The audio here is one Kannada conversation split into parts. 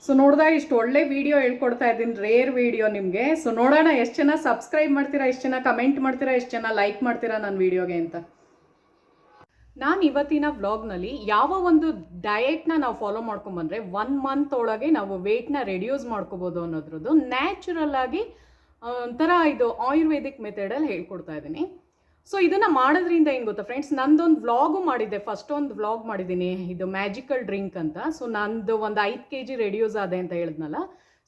ಸೊ ನೋಡ್ದ ಇಷ್ಟು ಒಳ್ಳೆ ವಿಡಿಯೋ ಹೇಳ್ಕೊಡ್ತಾ ಇದ್ದೀನಿ, ರೇರ್ ವಿಡಿಯೋ ನಿಮಗೆ. ಸೊ ನೋಡೋಣ ಎಷ್ಟು ಜನ ಸಬ್ಸ್ಕ್ರೈಬ್ ಮಾಡ್ತೀರಾ, ಎಷ್ಟು ಜನ ಕಮೆಂಟ್ ಮಾಡ್ತೀರಾ, ಎಷ್ಟು ಜನ ಲೈಕ್ ಮಾಡ್ತೀರಾ ನನ್ನ ವಿಡಿಯೋಗೆ ಅಂತ. ನಾನು ಇವತ್ತಿನ ವ್ಲಾಗ್ನಲ್ಲಿ ಯಾವ ಒಂದು ಡಯೆಟ್ನ ನಾವು ಫಾಲೋ ಮಾಡ್ಕೊಂಬಂದ್ರೆ 1 ಮಂತ್ ಒಳಗೆ ನಾವು ವೆಯ್ಟ್ನ ರೆಡ್ಯೂಸ್ ಮಾಡ್ಕೋಬೋದು ಅನ್ನೋದ್ರದ್ದು ನ್ಯಾಚುರಲ್ ಆಗಿ ಒಂಥರ ಇದು ಆಯುರ್ವೇದಿಕ್ ಮೆಥಡಲ್ಲಿ ಹೇಳ್ಕೊಡ್ತಾ ಇದ್ದೀನಿ. ಸೊ ಇದನ್ನು ಮಾಡೋದ್ರಿಂದ ಏನು ಗೊತ್ತಾ ಫ್ರೆಂಡ್ಸ್, ನಂದೊಂದು ವ್ಲಾಗು ಮಾಡಿದ್ದೆ, ಫಸ್ಟ್ ಒಂದು ವ್ಲಾಗ್ ಮಾಡಿದ್ದೀನಿ, ಇದು ಮ್ಯಾಜಿಕಲ್ ಡ್ರಿಂಕ್ ಅಂತ. ಸೊ ನಂದು ಒಂದು 5 kg ರೆಡ್ಯೂಸ್ ಆದೆ ಅಂತ ಹೇಳಿದ್ನಲ್ಲ.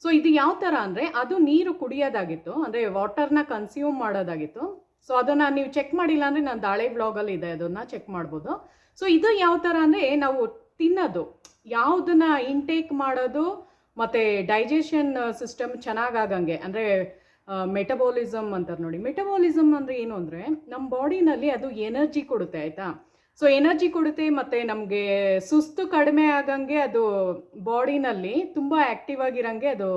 ಸೊ ಇದು ಯಾವ ಥರ ಅಂದರೆ, ಅದು ನೀರು ಕುಡಿಯೋದಾಗಿತ್ತು, ಅಂದರೆ ವಾಟರ್ನ ಕನ್ಸ್ಯೂಮ್ ಮಾಡೋದಾಗಿತ್ತು. ಸೊ ಅದನ್ನು ನೀವು ಚೆಕ್ ಮಾಡಿಲ್ಲ ಅಂದರೆ ನಾನು ದಾಳೆ ವ್ಲಾಗಲ್ಲಿ ಇದೆ, ಅದನ್ನು ಚೆಕ್ ಮಾಡ್ಬೋದು. ಸೊ ಇದು ಯಾವ ಥರ ಅಂದರೆ, ನಾವು ತಿನ್ನೋದು ಯಾವುದನ್ನ ಇಂಟೇಕ್ ಮಾಡೋದು ಮತ್ತು ಡೈಜೆಷನ್ ಸಿಸ್ಟಮ್ ಚೆನ್ನಾಗಾಗಂಗೆ, ಅಂದರೆ ಮೆಟಬಾಲಿಸಮ್ ಅಂತಾರೆ ನೋಡಿ. ಮೆಟಬಾಲಿಸಮ್ ಅಂದರೆ ಏನು ಅಂದರೆ, ನಮ್ಮ ಬಾಡಿನಲ್ಲಿ ಅದು ಎನರ್ಜಿ ಕೊಡುತ್ತೆ, ಆಯಿತಾ. ಸೊ ಎನರ್ಜಿ ಕೊಡುತ್ತೆ ಮತ್ತು ನಮಗೆ ಸುಸ್ತು ಕಡಿಮೆ ಆಗಂಗೆ ಅದು ಬಾಡಿನಲ್ಲಿ ತುಂಬ ಆ್ಯಕ್ಟಿವ್ ಆಗಿರೋಂಗೆ ಅದು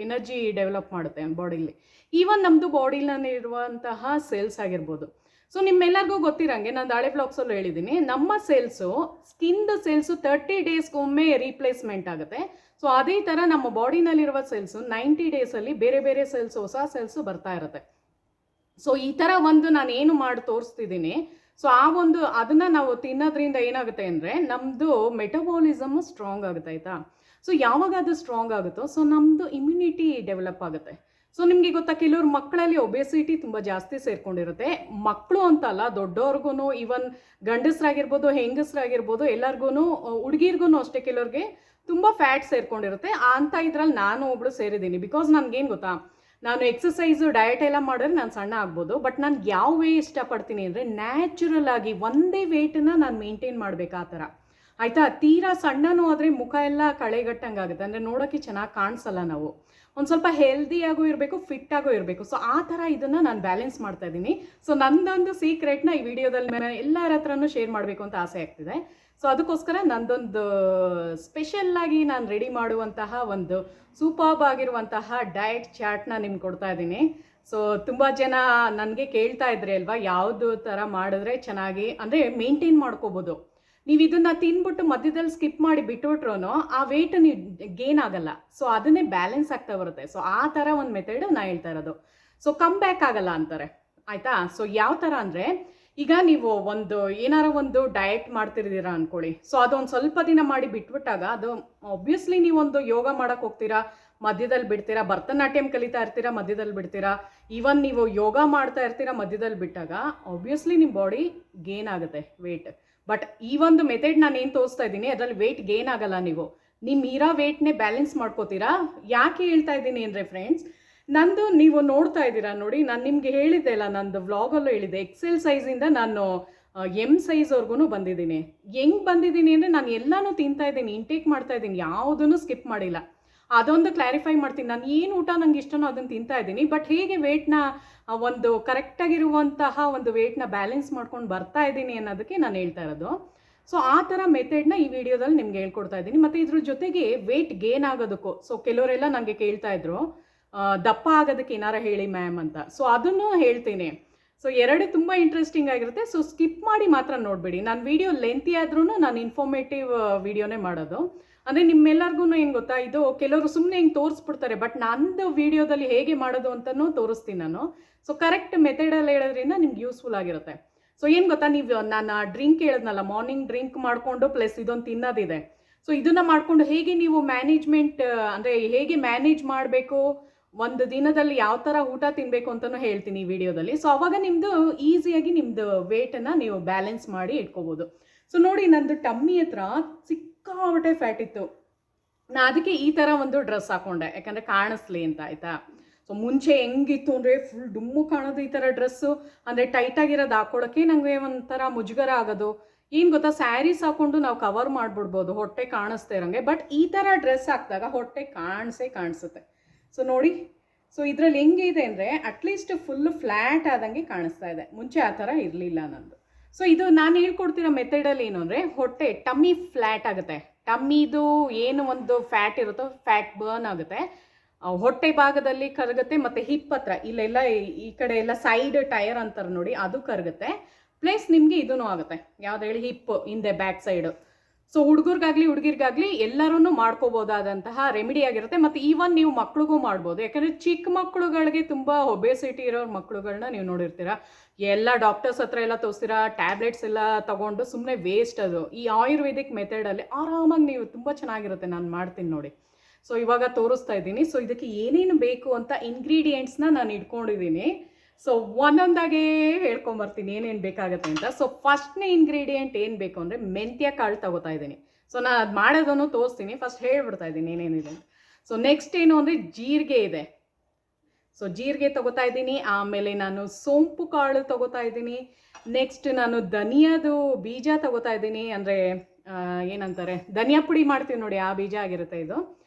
ಎನರ್ಜಿ ಡೆವಲಪ್ ಮಾಡುತ್ತೆ ಬಾಡಿಲಿ. ಈವನ್ ನಮ್ಮದು ಬಾಡಿನಲ್ಲಿರುವಂತಹ ಸೇಲ್ಸ್ ಆಗಿರ್ಬೋದು. ಸೊ ನಿಮ್ಮೆಲ್ಲರಿಗೂ ಗೊತ್ತಿರೋಂಗೆ ನಾನು ಹಳೆ ವ್ಲಾಗ್ಸಲ್ಲೂ ಹೇಳಿದ್ದೀನಿ, ನಮ್ಮ ಸೇಲ್ಸು ಸ್ಕಿನ್ದು ಸೇಲ್ಸು 30 ಡೇಸ್ಗೊಮ್ಮೆ ರೀಪ್ಲೇಸ್ಮೆಂಟ್ ಆಗುತ್ತೆ. ಸೊ ಅದೇ ಥರ ನಮ್ಮ ಬಾಡಿನಲ್ಲಿರುವ ಸೇಲ್ಸು 90 ಡೇಸಲ್ಲಿ ಬೇರೆ ಬೇರೆ ಸೇಲ್ಸು, ಹೊಸ ಸೇಲ್ಸು ಬರ್ತಾ ಇರುತ್ತೆ. ಸೊ ಈ ಥರ ಒಂದು ನಾನು ಏನು ಮಾಡಿ ತೋರಿಸ್ತಿದ್ದೀನಿ. ಸೊ ಅದನ್ನು ನಾವು ತಿನ್ನೋದ್ರಿಂದ ಏನಾಗುತ್ತೆ ಅಂದರೆ, ನಮ್ಮದು ಮೆಟಬಾಲಿಸಮ್ ಸ್ಟ್ರಾಂಗ್ ಆಗುತ್ತೆ, ಆಯಿತಾ. ಸೊ ಯಾವಾಗ ಅದು ಸ್ಟ್ರಾಂಗ್ ಆಗುತ್ತೋ ಸೊ ನಮ್ಮದು ಇಮ್ಯುನಿಟಿ ಡೆವಲಪ್ ಆಗುತ್ತೆ. ಸೊ ನಿಮಗೆ ಗೊತ್ತಾ, ಕೆಲವ್ರು ಮಕ್ಕಳಲ್ಲಿ ಒಬೆಸಿಟಿ ತುಂಬ ಜಾಸ್ತಿ ಸೇರ್ಕೊಂಡಿರುತ್ತೆ. ಮಕ್ಕಳು ಅಂತಲ್ಲ, ದೊಡ್ಡವ್ರಿಗೂ, ಈವನ್ ಗಂಡಸ್ರಾಗಿರ್ಬೋದು, ಹೆಂಗಸ್ರಾಗಿರ್ಬೋದು, ಎಲ್ಲರಿಗೂ, ಹುಡುಗಿರ್ಗೂ ಅಷ್ಟೇ, ಕೆಲವ್ರಿಗೆ ತುಂಬ ಫ್ಯಾಟ್ ಸೇರ್ಕೊಂಡಿರುತ್ತೆ. ಅಂತ ಇದ್ರಲ್ಲಿ ನಾನು ಒಬ್ಳು ಸೇರಿದ್ದೀನಿ. ಬಿಕಾಸ್ ನನಗೇನು ಗೊತ್ತಾ, ನಾನು ಎಕ್ಸಸೈಸು ಡಯಟ್ ಎಲ್ಲ ಮಾಡಿದ್ರೆ ನಾನು ಸಣ್ಣ ಆಗ್ಬೋದು, ಬಟ್ ನಾನು ಯಾವ ವೇ ಇಷ್ಟಪಡ್ತೀನಿ ಅಂದರೆ, ನ್ಯಾಚುರಲ್ ಆಗಿ ಒಂದೇ ವೇಟನ್ನ ನಾನು ಮೇಂಟೈನ್ ಮಾಡಬೇಕು, ಆ ಥರ, ಆಯಿತಾ. ತೀರಾ ಸಣ್ಣನೂ ಆದರೆ ಮುಖ ಎಲ್ಲ ಕಳೆಗಟ್ಟಂಗೆ ಆಗುತ್ತೆ, ಅಂದರೆ ನೋಡೋಕ್ಕೆ ಚೆನ್ನಾಗಿ ಕಾಣಿಸಲ್ಲ. ನಾವು ಒಂದು ಸ್ವಲ್ಪ ಹೆಲ್ದಿಯಾಗೂ ಇರಬೇಕು, ಫಿಟ್ಟಾಗೂ ಇರಬೇಕು. ಸೊ ಆ ಥರ ಇದನ್ನು ನಾನು ಬ್ಯಾಲೆನ್ಸ್ ಮಾಡ್ತಾ ಇದ್ದೀನಿ. ಸೊ ನಂದೊಂದು ಸೀಕ್ರೆಟ್ನ ಈ ವಿಡಿಯೋದಲ್ಲಿ ಎಲ್ಲರ ಹತ್ರನೂ ಶೇರ್ ಮಾಡಬೇಕು ಅಂತ ಆಸೆ ಆಗ್ತಿದೆ. ಸೊ ಅದಕ್ಕೋಸ್ಕರ ನಂದೊಂದು ಸ್ಪೆಷಲ್ಲಾಗಿ ನಾನು ರೆಡಿ ಮಾಡುವಂತಹ ಒಂದು ಸೂಪರ್ಬ್ ಆಗಿರುವಂತಹ ಡಯಟ್ ಚಾರ್ಟ್ನ ನಿಮ್ಗೆ ಕೊಡ್ತಾ ಇದ್ದೀನಿ. ಸೊ ತುಂಬ ಜನ ನನಗೆ ಕೇಳ್ತಾ ಇದ್ರಿ ಅಲ್ವಾ, ಯಾವುದು ಥರ ಮಾಡಿದ್ರೆ ಚೆನ್ನಾಗಿ, ಅಂದರೆ ಮೇಂಟೈನ್ ಮಾಡ್ಕೋಬೋದು. ನೀವು ಇದನ್ನು ತಿನ್ಬಿಟ್ಟು ಮಧ್ಯದಲ್ಲಿ ಸ್ಕಿಪ್ ಮಾಡಿ ಬಿಟ್ಬಿಟ್ರೂ ಆ ವೆಯ್ಟ್ ನೀವು ಗೇನ್ ಆಗಲ್ಲ. ಸೊ ಅದನ್ನೇ ಬ್ಯಾಲೆನ್ಸ್ ಆಗ್ತಾ ಬರುತ್ತೆ. ಸೊ ಆ ಥರ ಒಂದು ಮೆಥಡ್ ನಾನು ಹೇಳ್ತಾ ಇರೋದು. ಸೊ ಕಮ್ ಬ್ಯಾಕ್ ಆಗಲ್ಲ ಅಂತಾರೆ, ಆಯಿತಾ. ಸೊ ಯಾವ ಥರ ಅಂದರೆ, ಈಗ ನೀವು ಏನಾರ ಒಂದು ಡಯಟ್ ಮಾಡ್ತಿರ್ತೀರಾ ಅಂದ್ಕೊಳ್ಳಿ. ಸೊ ಅದೊಂದು ಸ್ವಲ್ಪ ದಿನ ಮಾಡಿ ಬಿಟ್ಬಿಟ್ಟಾಗ ಅದು ಆಬ್ವಿಯಸ್ಲಿ ನೀವೊಂದು ಯೋಗ ಮಾಡೋಕ್ಕೆ ಹೋಗ್ತೀರಾ, ಮಧ್ಯದಲ್ಲಿ ಬಿಡ್ತೀರಾ, ಭರತನಾಟ್ಯಂ ಕಲಿತಾ ಇರ್ತೀರಾ, ಮಧ್ಯದಲ್ಲಿ ಬಿಡ್ತೀರಾ, ಈವನ್ ನೀವು ಯೋಗ ಮಾಡ್ತಾ ಇರ್ತೀರಾ, ಮಧ್ಯದಲ್ಲಿ ಬಿಟ್ಟಾಗ ಆಬ್ವಿಯಸ್ಲಿ ನಿಮ್ಮ ಬಾಡಿ ಗೇನ್ ಆಗುತ್ತೆ ವೆಯ್ಟ್. ಬಟ್ ಈ ಒಂದು ಮೆಥಡ್ ನಾನು ಏನು ತೋರಿಸ್ತಾ ಇದ್ದೀನಿ ಅದರಲ್ಲಿ ವೆಯ್ಟ್ ಗೇನ್ ಆಗಲ್ಲ. ನೀವು ನಿಮ್ಮ ಇರೋ ವೆಯ್ಟ್ನೇ ಬ್ಯಾಲೆನ್ಸ್ ಮಾಡ್ಕೋತೀರಾ. ಯಾಕೆ ಹೇಳ್ತಾ ಇದ್ದೀನಿ ಅಂದರೆ ಫ್ರೆಂಡ್ಸ್, ನಂದು ನೀವು ನೋಡ್ತಾ ಇದ್ದೀರಾ ನೋಡಿ, ನಾನು ನಿಮಗೆ ಹೇಳಿದ್ದೆ ಅಲ್ಲ, ನಂದು ವ್ಲಾಗಲ್ಲೂ ಹೇಳಿದ್ದೆ, XL ಸೈಜಿಂದ ನಾನು M ಸೈಜ್ವರೆಗೂ ಬಂದಿದ್ದೀನಿ. ಹೆಂಗೆ ಬಂದಿದ್ದೀನಿ ಅಂದರೆ, ನಾನು ಎಲ್ಲನೂ ತಿಂತಾ ಇದ್ದೀನಿ, ಇಂಟೇಕ್ ಮಾಡ್ತಾ ಇದ್ದೀನಿ, ಯಾವುದನ್ನು ಸ್ಕಿಪ್ ಮಾಡಿಲ್ಲ. ಅದೊಂದು ಕ್ಲಾರಿಫೈ ಮಾಡ್ತೀನಿ. ನಾನು ಏನು ಊಟ ನಂಗೆ ಇಷ್ಟನೋ ಅದನ್ನು ತಿಂತಾ ಇದ್ದೀನಿ, ಬಟ್ ಹೇಗೆ ವೆಯ್ಟ್ನ ಒಂದು ಕರೆಕ್ಟಾಗಿರುವಂತಹ ಒಂದು ವೆಯ್ಟ್ನ ಬ್ಯಾಲೆನ್ಸ್ ಮಾಡ್ಕೊಂಡು ಬರ್ತಾ ಇದ್ದೀನಿ ಅನ್ನೋದಕ್ಕೆ ನಾನು ಹೇಳ್ತಾ ಇರೋದು. ಸೊ ಆ ಥರ ಮೆಥಡ್ನ ಈ ವಿಡಿಯೋದಲ್ಲಿ ನಿಮ್ಗೆ ಹೇಳ್ಕೊಡ್ತಾ ಇದ್ದೀನಿ. ಮತ್ತು ಇದ್ರ ಜೊತೆಗೆ ವೆಯ್ಟ್ ಗೇನ್ ಆಗೋದಕ್ಕೂ, ಸೊ ಕೆಲವರೆಲ್ಲ ನನಗೆ ಕೇಳ್ತಾ ಇದ್ರು, ದಪ್ಪ ಆಗೋದಕ್ಕೆ ಏನಾರ ಹೇಳಿ ಮ್ಯಾಮ್ ಅಂತ. ಸೊ ಅದನ್ನು ಹೇಳ್ತೀನಿ. ಸೊ ಎರಡು ತುಂಬ ಇಂಟ್ರೆಸ್ಟಿಂಗ್ ಆಗಿರುತ್ತೆ. ಸೊ ಸ್ಕಿಪ್ ಮಾಡಿ ಮಾತ್ರ ನೋಡಬೇಡಿ. ನಾನು ವಿಡಿಯೋ ಲೆಂತಿ ಆದ್ರೂ ನಾನು ಇನ್ಫಾರ್ಮೇಟಿವ್ ವಿಡಿಯೋನೇ ಮಾಡೋದು. ಅಂದರೆ ನಿಮ್ಮೆಲ್ಲರಿಗೂ ಏನು ಗೊತ್ತಾ, ಇದು ಕೆಲವರು ಸುಮ್ಮನೆ ಹಿಂಗೆ ತೋರಿಸ್ಬಿಡ್ತಾರೆ, ಬಟ್ ನಂದು ವಿಡಿಯೋದಲ್ಲಿ ಹೇಗೆ ಮಾಡೋದು ಅಂತಲೂ ತೋರಿಸ್ತೀನಿ ನಾನು. ಸೊ ಕರೆಕ್ಟ್ ಮೆಥಡಲ್ಲಿ ಹೇಳೋದ್ರಿಂದ ನಿಮ್ಗೆ ಯೂಸ್ಫುಲ್ ಆಗಿರುತ್ತೆ. ಸೊ ಏನು ಗೊತ್ತಾ, ನೀವು ನಾನು ಡ್ರಿಂಕ್ ಹೇಳಿದ್ನಲ್ಲ, ಮಾರ್ನಿಂಗ್ ಡ್ರಿಂಕ್ ಮಾಡಿಕೊಂಡು ಪ್ಲಸ್ ಇದೊಂದು ತಿನ್ನೋದಿದೆ. ಸೊ ಇದನ್ನು ಮಾಡಿಕೊಂಡು ಹೇಗೆ ನೀವು ಮ್ಯಾನೇಜ್ಮೆಂಟ್, ಅಂದರೆ ಹೇಗೆ ಮ್ಯಾನೇಜ್ ಮಾಡಬೇಕು, ಒಂದು ದಿನದಲ್ಲಿ ಯಾವ ಥರ ಊಟ ತಿನ್ನಬೇಕು ಅಂತಲೂ ಹೇಳ್ತೀನಿ ಈ ವಿಡಿಯೋದಲ್ಲಿ. ಸೊ ಅವಾಗ ನಿಮ್ಮದು ಈಸಿಯಾಗಿ ನಿಮ್ಮದು ವೆಯ್ಟನ್ನು ನೀವು ಬ್ಯಾಲೆನ್ಸ್ ಮಾಡಿ ಇಟ್ಕೋಬೋದು. ಸೊ ನೋಡಿ, ನಂದು ಟಮ್ಮಿ ಹತ್ರ ಸಿಕ್ಕಾಪಟ್ಟೆ ಫ್ಯಾಟ್ ಇತ್ತು. ನಾನು ಅದಕ್ಕೆ ಈ ಥರ ಒಂದು ಡ್ರೆಸ್ ಹಾಕ್ಕೊಂಡೆ, ಯಾಕಂದರೆ ಕಾಣಿಸ್ಲಿ ಅಂತ, ಆಯಿತಾ. ಸೊ ಮುಂಚೆ ಹೆಂಗಿತ್ತು ಅಂದರೆ ಫುಲ್ ಡುಮ್ಮು ಕಾಣೋದು ಈ ಥರ ಡ್ರೆಸ್ಸು, ಅಂದರೆ ಟೈಟಾಗಿರೋದು ಹಾಕ್ಕೊಳ್ಳೋಕ್ಕೆ ನನಗೆ ಒಂಥರ ಮುಜುಗರ ಆಗೋದು. ಏನು ಗೊತ್ತಾ, ಸ್ಯಾರೀಸ್ ಹಾಕ್ಕೊಂಡು ನಾವು ಕವರ್ ಮಾಡಿಬಿಡ್ಬೋದು ಹೊಟ್ಟೆ ಕಾಣಿಸ್ತಾ ಇರೋಂಗೆ, ಬಟ್ ಈ ಥರ ಡ್ರೆಸ್ ಹಾಕಿದಾಗ ಹೊಟ್ಟೆ ಕಾಣಿಸುತ್ತೆ. ಸೊ ನೋಡಿ, ಸೊ ಇದರಲ್ಲಿ ಹೆಂಗೆ ಇದೆ ಅಂದರೆ, ಅಟ್ಲೀಸ್ಟ್ ಫುಲ್ಲು ಫ್ಲ್ಯಾಟ್ ಆದಂಗೆ ಕಾಣಿಸ್ತಾ ಇದೆ. ಮುಂಚೆ ಆ ಥರ ಇರಲಿಲ್ಲ ನಂದು. ಸೊ ಇದು ನಾನು ಹೇಳ್ಕೊಡ್ತಿರೋ ಮೆಥಡಲ್ಲಿ ಏನು ಅಂದರೆ, ಹೊಟ್ಟೆ ಟಮ್ಮಿ ಫ್ಲ್ಯಾಟ್ ಆಗುತ್ತೆ. ಟಮ್ಮಿದು ಏನು ಒಂದು ಫ್ಯಾಟ್ ಇರುತ್ತೋ ಫ್ಯಾಟ್ ಬರ್ನ್ ಆಗುತ್ತೆ, ಹೊಟ್ಟೆ ಭಾಗದಲ್ಲಿ ಕರಗುತ್ತೆ, ಮತ್ತು ಹಿಪ್ ಹತ್ರ ಇಲ್ಲೆಲ್ಲ ಈ ಕಡೆ ಎಲ್ಲ ಸೈಡ್ ಟೈರ್ ಅಂತಾರೆ ನೋಡಿ, ಅದು ಕರಗುತ್ತೆ. ಪ್ಲಸ್ ನಿಮಗೆ ಇದೂ ಆಗುತ್ತೆ, ಯಾವ್ದು ಹೇಳಿ, ಹಿಪ್ ಹಿಂದೆ ಬ್ಯಾಕ್ ಸೈಡು. ಸೊ ಹುಡುಗರಿಗಾಗಲಿ ಎಲ್ಲರೂ ಮಾಡ್ಕೋಬೋದಾದಂತಹ ರೆಮಿಡಿ ಆಗಿರುತ್ತೆ. ಮತ್ತು ಈವನ್ ನೀವು ಮಕ್ಳಿಗೂ ಮಾಡ್ಬೋದು. ಯಾಕಂದರೆ ಚಿಕ್ಕ ಮಕ್ಕಳುಗಳಿಗೆ ತುಂಬ ಒಬೇಸಿಟಿ ಇರೋ ಮಕ್ಕಳುಗಳನ್ನ ನೀವು ನೋಡಿರ್ತೀರ, ಎಲ್ಲ ಡಾಕ್ಟರ್ಸ್ ಹತ್ರ ಎಲ್ಲ ತೋರಿಸ್ತೀರಾ, ಟ್ಯಾಬ್ಲೆಟ್ಸ್ ಎಲ್ಲ ತೊಗೊಂಡು ಸುಮ್ಮನೆ ವೇಸ್ಟ್ ಅದು. ಈ ಆಯುರ್ವೇದಿಕ್ ಮೆಥಡಲ್ಲಿ ಆರಾಮಾಗಿ ನೀವು ತುಂಬ ಚೆನ್ನಾಗಿರುತ್ತೆ. ನಾನು ಮಾಡ್ತೀನಿ ನೋಡಿ. ಸೊ ಇವಾಗ ತೋರಿಸ್ತಾ ಇದ್ದೀನಿ. ಸೊ ಇದಕ್ಕೆ ಏನೇನು ಬೇಕು ಅಂತ ಇಂಗ್ರೀಡಿಯೆಂಟ್ಸ್ನ ನಾನು ಇಟ್ಕೊಂಡಿದ್ದೀನಿ. ಸೊ ಒಂದೊಂದಾಗೇ ಹೇಳ್ಕೊಂಬರ್ತೀನಿ ಏನೇನು ಬೇಕಾಗುತ್ತೆ ಅಂತ. ಸೊ ಫಸ್ಟ್ನೇ ಇಂಗ್ರೀಡಿಯೆಂಟ್ ಏನು ಬೇಕು ಅಂದರೆ ಮೆಂತ್ಯ ಕಾಳು ತಗೋತಾ ಇದ್ದೀನಿ. ಸೊ ನಾನು ಅದು ಮಾಡೋದನ್ನು ತೋರಿಸ್ತೀನಿ, ಫಸ್ಟ್ ಹೇಳ್ಬಿಡ್ತಾ ಇದ್ದೀನಿ ಏನೇನಿದೆ ಅಂತ. ಸೊ ನೆಕ್ಸ್ಟ್ ಏನು ಅಂದರೆ ಜೀರಿಗೆ ಇದೆ. ಸೊ ಜೀರಿಗೆ ತಗೋತಾ ಇದ್ದೀನಿ. ಆಮೇಲೆ ನಾನು ಸೋಂಪು ಕಾಳು ತಗೋತಾ ಇದ್ದೀನಿ. ನೆಕ್ಸ್ಟ್ ನಾನು ಧನಿಯಾದು ಬೀಜ ತಗೋತಾ ಇದ್ದೀನಿ. ಅಂದರೆ ಏನಂತಾರೆ, ಧನಿಯಾ ಪುಡಿ ಮಾಡ್ತೀವಿ ನೋಡಿ, ಆ ಬೀಜ ಆಗಿರುತ್ತೆ ಇದು.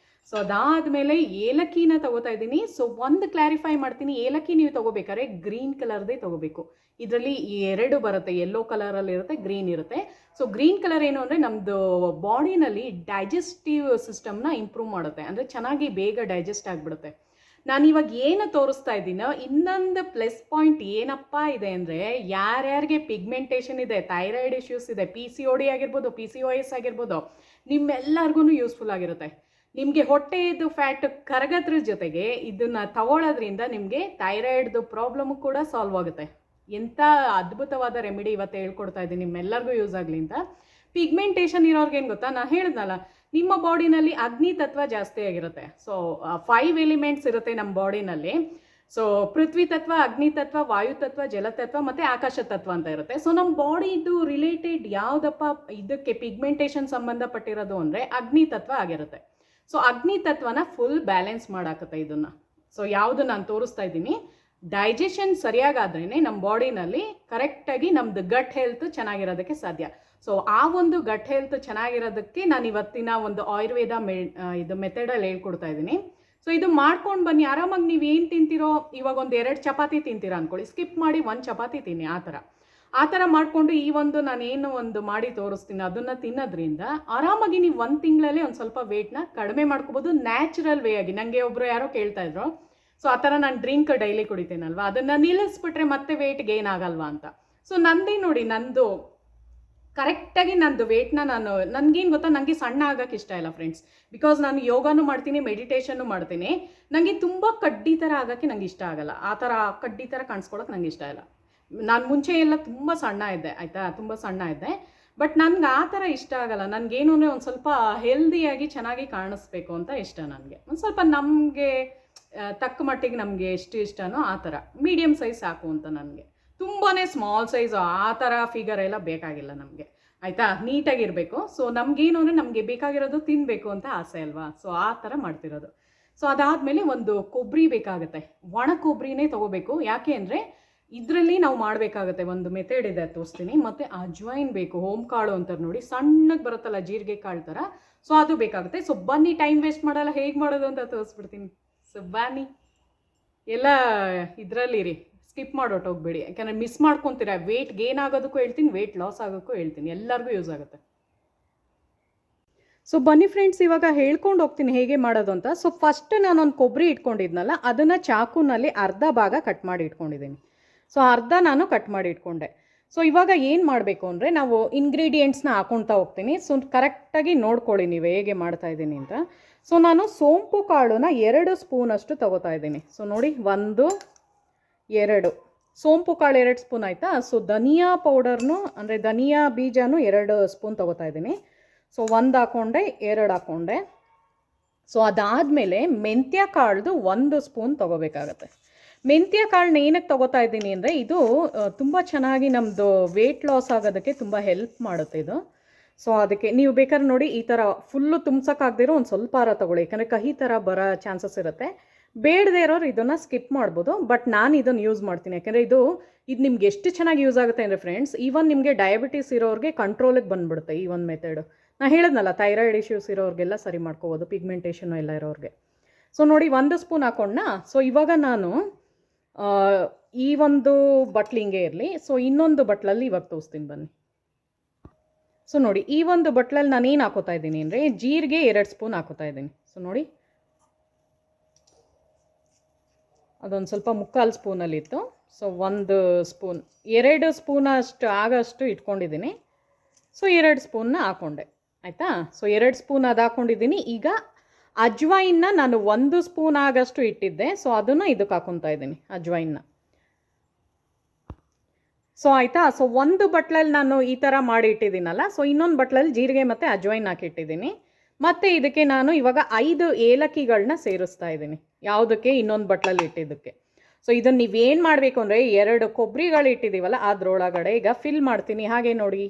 ಸೊ ಅದಾದಮೇಲೆ ಏಲಕ್ಕಿನ ತಗೋತಾ ಇದ್ದೀನಿ. ಸೊ ಒಂದು ಕ್ಲಾರಿಫೈ ಮಾಡ್ತೀನಿ, ಏಲಕ್ಕಿ ನೀವು ತಗೋಬೇಕಾದ್ರೆ ಗ್ರೀನ್ ಕಲರ್ದೇ ತಗೋಬೇಕು. ಇದರಲ್ಲಿ 2 ಬರುತ್ತೆ, ಯೆಲ್ಲೋ ಕಲರಲ್ಲಿ ಇರುತ್ತೆ, ಗ್ರೀನ್ ಇರುತ್ತೆ. ಸೊ ಗ್ರೀನ್ ಕಲರ್ ಏನು ಅಂದರೆ ನಮ್ಮದು ಬಾಡಿನಲ್ಲಿ ಡೈಜೆಸ್ಟಿವ್ ಸಿಸ್ಟಮ್ನ ಇಂಪ್ರೂವ್ ಮಾಡುತ್ತೆ. ಅಂದರೆ ಚೆನ್ನಾಗಿ ಬೇಗ ಡೈಜೆಸ್ಟ್ ಆಗಿಬಿಡುತ್ತೆ. ನಾನಿವಾಗ ಏನು ತೋರಿಸ್ತಾ ಇದ್ದೀನೋ ಇನ್ನೊಂದು ಪ್ಲಸ್ ಪಾಯಿಂಟ್ ಏನಪ್ಪ ಇದೆ ಅಂದರೆ, ಯಾರ್ಯಾರಿಗೆ ಪಿಗ್ಮೆಂಟೇಷನ್ ಇದೆ, ಥೈರಾಯ್ಡ್ ಇಶ್ಯೂಸ್ ಇದೆ, PCOD ಆಗಿರ್ಬೋದು, PCOS ಆಗಿರ್ಬೋದು, ನಿಮ್ಮೆಲ್ಲರಿಗೂ ಯೂಸ್ಫುಲ್ ಆಗಿರುತ್ತೆ. ನಿಮಗೆ ಹೊಟ್ಟೆದು ಫ್ಯಾಟ್ ಕರಗೋದ್ರ ಜೊತೆಗೆ ಇದನ್ನು ತಗೊಳ್ಳೋದ್ರಿಂದ ನಿಮಗೆ ಥೈರಾಯ್ಡ್ದು ಪ್ರಾಬ್ಲಮ್ಮು ಕೂಡ ಸಾಲ್ವ್ ಆಗುತ್ತೆ. ಎಂಥ ಅದ್ಭುತವಾದ ರೆಮಿಡಿ ಇವತ್ತು ಹೇಳ್ಕೊಡ್ತಾ ಇದ್ದೀನಿ, ನಿಮ್ಮೆಲ್ಲರಿಗೂ ಯೂಸ್ ಆಗಲಿ ಅಂತ. ಪಿಗ್ಮೆಂಟೇಷನ್ ಇರೋರ್ಗೆ ಏನು ಗೊತ್ತಾ, ನಾನು ಹೇಳಿದ್ನಲ್ಲ, ನಿಮ್ಮ ಬಾಡಿನಲ್ಲಿ ಅಗ್ನಿ ತತ್ವ ಜಾಸ್ತಿ ಆಗಿರುತ್ತೆ. ಸೊ 5 ಎಲಿಮೆಂಟ್ಸ್ ಇರುತ್ತೆ ನಮ್ಮ ಬಾಡಿನಲ್ಲಿ. ಸೊ ಪೃಥ್ವಿ ತತ್ವ, ಅಗ್ನಿ ತತ್ವ, ವಾಯು ತತ್ವ, ಜಲತತ್ವ ಮತ್ತು ಆಕಾಶ ತತ್ವ ಅಂತ ಇರುತ್ತೆ. ಸೊ ನಮ್ಮ ಬಾಡಿದು ರಿಲೇಟೆಡ್ ಯಾವುದಪ್ಪ ಇದಕ್ಕೆ ಪಿಗ್ಮೆಂಟೇಷನ್ ಸಂಬಂಧಪಟ್ಟಿರೋದು ಅಂದರೆ ಅಗ್ನಿ ತತ್ವ ಆಗಿರುತ್ತೆ. ಸೊ ಅಗ್ನಿ ತತ್ವನ ಫುಲ್ ಬ್ಯಾಲೆನ್ಸ್ ಮಾಡಾಕತ್ತೆ ಇದನ್ನು. ಸೊ ಯಾವುದು ನಾನು ತೋರಿಸ್ತಾ ಇದ್ದೀನಿ, ಡೈಜೆಷನ್ ಸರಿಯಾಗಾದ್ರೇ ನಮ್ಮ ಬಾಡಿನಲ್ಲಿ ಕರೆಕ್ಟಾಗಿ ನಮ್ಮದು ಗಟ್ ಹೆಲ್ತ್ ಚೆನ್ನಾಗಿರೋದಕ್ಕೆ ಸಾಧ್ಯ. ಸೊ ಆ ಒಂದು ಗಟ್ ಹೆಲ್ತ್ ಚೆನ್ನಾಗಿರೋದಕ್ಕೆ ನಾನು ಇವತ್ತಿನ ಒಂದು ಆಯುರ್ವೇದ ಇದು ಮೆಥಡಲ್ಲಿ ಹೇಳ್ಕೊಡ್ತಾ ಇದ್ದೀನಿ. ಸೊ ಇದು ಮಾಡ್ಕೊಂಡು ಬನ್ನಿ. ಆರಾಮಾಗಿ ನೀವು ಏನು ತಿಂತೀರೋ, ಇವಾಗ ಒಂದು 2 ಚಪಾತಿ ತಿಂತೀರಾ ಅಂದ್ಕೊಳ್ಳಿ, ಸ್ಕಿಪ್ ಮಾಡಿ 1 ಚಪಾತಿ ತಿನ್ನಿ. ಆ ಥರ ಮಾಡಿಕೊಂಡು ಈ ಒಂದು ನಾನೇನು ಒಂದು ಮಾಡಿ ತೋರಿಸ್ತೀನಿ ಅದನ್ನು ತಿನ್ನೋದ್ರಿಂದ ಆರಾಮಾಗಿ ನೀವು 1 ತಿಂಗಳಲ್ಲಿ ಒಂದು ಸ್ವಲ್ಪ ವೆಯ್ಟ್ನ ಕಡಿಮೆ ಮಾಡ್ಕೋಬೋದು, ನ್ಯಾಚುರಲ್ ವೇ ಆಗಿ. ನನಗೆ ಒಬ್ಬರು ಯಾರೋ ಕೇಳ್ತಾ ಇದ್ರು, ಸೊ ಆ ಥರ ನಾನು ಡ್ರಿಂಕ್ ಡೈಲಿ ಕುಡಿತೀನಲ್ವ, ಅದನ್ನು ನಿಲ್ಲಿಸ್ಬಿಟ್ರೆ ಮತ್ತೆ ವೆಯ್ಟ್ ಗೇನ್ ಆಗಲ್ವಾ ಅಂತ. ಸೊ ನಂದೇ ನೋಡಿ, ನಂದು ಕರೆಕ್ಟಾಗಿ ನಂದು ವೆಯ್ಟ್ನ ನನಗೇನು ಗೊತ್ತಾ, ನನಗೆ ಸಣ್ಣ ಆಗೋಕ್ಕೆ ಇಷ್ಟ ಇಲ್ಲ ಫ್ರೆಂಡ್ಸ್. ಬಿಕಾಸ್ ನಾನು ಯೋಗಾನು ಮಾಡ್ತೀನಿ, ಮೆಡಿಟೇಷನ್ನು ಮಾಡ್ತೀನಿ. ನನಗೆ ತುಂಬ ಕಡ್ಡಿ ಥರ ಆಗೋಕ್ಕೆ ನಂಗೆ ಇಷ್ಟ ಆಗಲ್ಲ. ಆ ಥರ ಕಡ್ಡಿ ಥರ ಕಾಣಿಸ್ಕೊಳಕ್ಕೆ ನಂಗೆ ಇಷ್ಟ ಇಲ್ಲ. ನಾನು ಮುಂಚೆ ಎಲ್ಲ ತುಂಬ ಸಣ್ಣ ಇದ್ದೆ, ಆಯಿತಾ, ತುಂಬ ಸಣ್ಣ ಇದ್ದೆ. ಬಟ್ ನನಗೆ ಆ ಥರ ಇಷ್ಟ ಆಗಲ್ಲ. ನನಗೇನು ಅಂದರೆ ಒಂದು ಸ್ವಲ್ಪ ಹೆಲ್ದಿಯಾಗಿ ಚೆನ್ನಾಗಿ ಕಾಣಿಸ್ಬೇಕು ಅಂತ ಇಷ್ಟ ನನಗೆ. ಒಂದು ಸ್ವಲ್ಪ ನಮಗೆ ತಕ್ಕ ಮಟ್ಟಿಗೆ ನಮಗೆ ಎಷ್ಟು ಇಷ್ಟನೋ ಆ ಥರ ಮೀಡಿಯಮ್ ಸೈಜ್ ಸಾಕು ಅಂತ ನನಗೆ. ತುಂಬಾ ಸ್ಮಾಲ್ ಸೈಜು ಆ ಥರ ಫಿಗರ್ ಎಲ್ಲ ಬೇಕಾಗಿಲ್ಲ ನಮಗೆ, ಆಯಿತಾ, ನೀಟಾಗಿರಬೇಕು. ಸೊ ನಮಗೇನು ಅಂದರೆ ನಮಗೆ ಬೇಕಾಗಿರೋದು ತಿನ್ನಬೇಕು ಅಂತ ಆಸೆ ಅಲ್ವಾ. ಸೊ ಆ ಥರ ಮಾಡ್ತಿರೋದು. ಸೊ ಅದಾದಮೇಲೆ ಒಂದು ಕೊಬ್ಬರಿ ಬೇಕಾಗುತ್ತೆ, ಒಣ ಕೊಬ್ಬರಿನೇ ತೊಗೋಬೇಕು. ಯಾಕೆ ಅಂದರೆ ಇದರಲ್ಲಿ ನಾವು ಮಾಡಬೇಕಾಗುತ್ತೆ, ಒಂದು ಮೆಥಡ್ ಇದೆ ತೋರಿಸ್ತೀನಿ. ಮತ್ತು ಅಜ್ವೈನ್ ಬೇಕು, ಹೋಮ್ ಕಾಳು ಅಂತಾರೆ ನೋಡಿ, ಸಣ್ಣಗೆ ಬರುತ್ತಲ್ಲ ಜೀರಿಗೆ ಕಾಳು ಥರ. ಸೊ ಅದು ಬೇಕಾಗುತ್ತೆ. ಸೊ ಬನ್ನಿ, ಟೈಮ್ ವೇಸ್ಟ್ ಮಾಡಲ್ಲ, ಹೇಗೆ ಮಾಡೋದು ಅಂತ ತೋರಿಸ್ಬಿಡ್ತೀನಿ. ಸೊ ಬನ್ನಿ, ಎಲ್ಲ ಇದರಲ್ಲಿರಿ, ಸ್ಕಿಪ್ ಮಾಡೋಟೋಗ್ಬೇಡಿ. ಯಾಕಂದರೆ ಮಿಸ್ ಮಾಡ್ಕೊತೀರಾ. ವೆಯ್ಟ್ ಗೇನ್ ಆಗೋದಕ್ಕೂ ಹೇಳ್ತೀನಿ, ವೆಯ್ಟ್ ಲಾಸ್ ಆಗೋಕ್ಕೂ ಹೇಳ್ತೀನಿ, ಎಲ್ಲರಿಗೂ ಯೂಸ್ ಆಗುತ್ತೆ. ಸೊ ಬನ್ನಿ ಫ್ರೆಂಡ್ಸ್, ಇವಾಗ ಹೇಳ್ಕೊಂಡು ಹೋಗ್ತೀನಿ ಹೇಗೆ ಮಾಡೋದು ಅಂತ. ಸೊ ಫಸ್ಟ್ ನಾನೊಂದು ಕೊಬ್ಬರಿ ಇಟ್ಕೊಂಡಿದ್ನಲ್ಲ, ಅದನ್ನು ಚಾಕುನಲ್ಲಿ ಅರ್ಧ ಭಾಗ ಕಟ್ ಮಾಡಿ ಇಟ್ಕೊಂಡಿದ್ದೀನಿ. ಸೊ ಅರ್ಧ ನಾನು ಕಟ್ ಮಾಡಿ ಇಟ್ಕೊಂಡೆ. ಸೊ ಇವಾಗ ಏನು ಮಾಡಬೇಕು ಅಂದರೆ, ನಾವು ಇಂಗ್ರೀಡಿಯೆಂಟ್ಸ್ನ ಹಾಕೊಳ್ತಾ ಹೋಗ್ತೀನಿ. ಸೊ ಕರೆಕ್ಟಾಗಿ ನೋಡ್ಕೊಳ್ಳಿ ನೀವು ಹೇಗೆ ಮಾಡ್ತಾಯಿದ್ದೀನಿ ಅಂತ. ಸೊ ನಾನು ಸೋಂಪು ಕಾಳನ್ನ 2 ಸ್ಪೂನಷ್ಟು ತೊಗೋತಾ ಇದ್ದೀನಿ. ಸೊ ನೋಡಿ, 1 2 ಸೋಂಪು ಕಾಳು 2 ಸ್ಪೂನ್ ಆಯಿತಾ. ಸೊ ಧನಿಯಾ ಪೌಡರ್ನು ಅಂದರೆ ಧನಿಯಾ ಬೀಜನೂ 2 ಸ್ಪೂನ್ ತೊಗೋತಾ ಇದ್ದೀನಿ. ಸೊ 1 ಹಾಕ್ಕೊಂಡೆ, 2 ಹಾಕ್ಕೊಂಡೆ. ಸೊ ಅದಾದಮೇಲೆ ಮೆಂತ್ಯ ಕಾಳ್ದು 1 ಸ್ಪೂನ್ ತೊಗೋಬೇಕಾಗತ್ತೆ. ಮೆಂತ್ಯ ಕಾಳನ್ನ ಏನಕ್ಕೆ ತೊಗೋತಾ ಇದ್ದೀನಿ ಅಂದರೆ, ಇದು ತುಂಬ ಚೆನ್ನಾಗಿ ನಮ್ಮದು ವೆಯ್ಟ್ ಲಾಸ್ ಆಗೋದಕ್ಕೆ ತುಂಬ ಹೆಲ್ಪ್ ಮಾಡುತ್ತೆ ಇದು. ಸೊ ಅದಕ್ಕೆ ನೀವು ಬೇಕಾದ್ರೆ ನೋಡಿ, ಈ ಥರ ಫುಲ್ಲು ತುಂಬ್ಸೋಕ್ಕಾಗದಿರೋ ಒಂದು ಸ್ವಲ್ಪ ತೊಗೊಳ್ಳಿ, ಯಾಕಂದರೆ ಕಹಿ ಥರ ಬರೋ ಚಾನ್ಸಸ್ ಇರುತ್ತೆ. ಬೇಡದೇ ಇರೋರು ಇದನ್ನು ಸ್ಕಿಪ್ ಮಾಡ್ಬೋದು. ಬಟ್ ನಾನು ಇದನ್ನು ಯೂಸ್ ಮಾಡ್ತೀನಿ, ಯಾಕೆಂದರೆ ಇದು ನಿಮ್ಗೆ ಎಷ್ಟು ಚೆನ್ನಾಗಿ ಯೂಸ್ ಆಗುತ್ತೆ ಅಂದರೆ ಫ್ರೆಂಡ್ಸ್, ಈವನ್ ನಿಮಗೆ ಡಯಾಬಿಟೀಸ್ ಇರೋರಿಗೆ ಕಂಟ್ರೋಲಿಗೆ ಬಂದುಬಿಡುತ್ತೆ ಈ ಒಂದು ಮೆಥಡು. ನಾನು ಹೇಳಿದ್ನಲ್ಲ, ಥೈರಾಯ್ಡ್ ಇಶ್ಯೂಸ್ ಇರೋರಿಗೆಲ್ಲ ಸರಿ ಮಾಡ್ಕೋಬೋದು, ಪಿಗ್ಮೆಂಟೇಷನು ಎಲ್ಲ ಇರೋರಿಗೆ. ಸೊ ನೋಡಿ, 1 ಸ್ಪೂನ್ ಹಾಕ್ಕೊಂಡ. ಸೊ ಇವಾಗ ನಾನು ಈ ಒಂದು ಬಟ್ಲು ಹಿಂಗೆ ಇರಲಿ. ಸೊ ಇನ್ನೊಂದು ಬಟ್ಲಲ್ಲಿ ಇವಾಗ ತೋರಿಸ್ತೀನಿ ಬನ್ನಿ. ಸೊ ನೋಡಿ, ಈ ಒಂದು ಬಟ್ಲಲ್ಲಿ ನಾನೇನು ಹಾಕೋತಾ ಇದ್ದೀನಿ ಅಂದರೆ, ಜೀರಿಗೆ 2 ಸ್ಪೂನ್ ಹಾಕೋತಾ ಇದ್ದೀನಿ. ಸೊ ನೋಡಿ, ಅದೊಂದು ಸ್ವಲ್ಪ 3/4 ಸ್ಪೂನಲ್ಲಿತ್ತು. ಸೊ 1 ಸ್ಪೂನ್, 2 ಸ್ಪೂನ್ ಅಷ್ಟು ಆಗೋಷ್ಟು ಇಟ್ಕೊಂಡಿದ್ದೀನಿ. ಸೊ 2 ಸ್ಪೂನ್ನ ಹಾಕ್ಕೊಂಡೆ. ಆಯಿತಾ. ಸೊ 2 ಸ್ಪೂನ್ ಅದು ಹಾಕ್ಕೊಂಡಿದ್ದೀನಿ. ಈಗ ಅಜ್ವೈನ್ನ ನಾನು 1 ಸ್ಪೂನ್ ಆಗಷ್ಟು ಇಟ್ಟಿದ್ದೆ, ಸೊ ಅದನ್ನು ಇದಕ್ಕೆ ಹಾಕ್ಕೊತಾ ಇದ್ದೀನಿ ಅಜ್ವೈನ್ನ. ಸೊ ಆಯಿತಾ. ಸೊ ಒಂದು ಬಟ್ಲಲ್ಲಿ ನಾನು ಈ ಥರ ಮಾಡಿ ಇಟ್ಟಿದ್ದೀನಲ್ಲ, ಸೊ ಇನ್ನೊಂದು ಬಟ್ಲಲ್ಲಿ ಜೀರಿಗೆ ಮತ್ತು ಅಜ್ವೈನ್ ಹಾಕಿಟ್ಟಿದ್ದೀನಿ. ಮತ್ತು ಇದಕ್ಕೆ ನಾನು ಇವಾಗ 5 ಏಲಕ್ಕಿಗಳನ್ನ ಸೇರಿಸ್ತಾ ಇದ್ದೀನಿ. ಯಾವುದಕ್ಕೆ? ಇನ್ನೊಂದು ಬಟ್ಲಲ್ಲಿ ಇಟ್ಟಿದ್ದಕ್ಕೆ. ಸೊ ಇದನ್ನು ನೀವೇನು ಮಾಡಬೇಕು ಅಂದರೆ 2 ಕೊಬ್ಬರಿಗಳು ಇಟ್ಟಿದ್ದೀವಲ್ಲ ಅದರೊಳಗಡೆ ಈಗ ಫಿಲ್ ಮಾಡ್ತೀನಿ. ಹಾಗೆ ನೋಡಿ.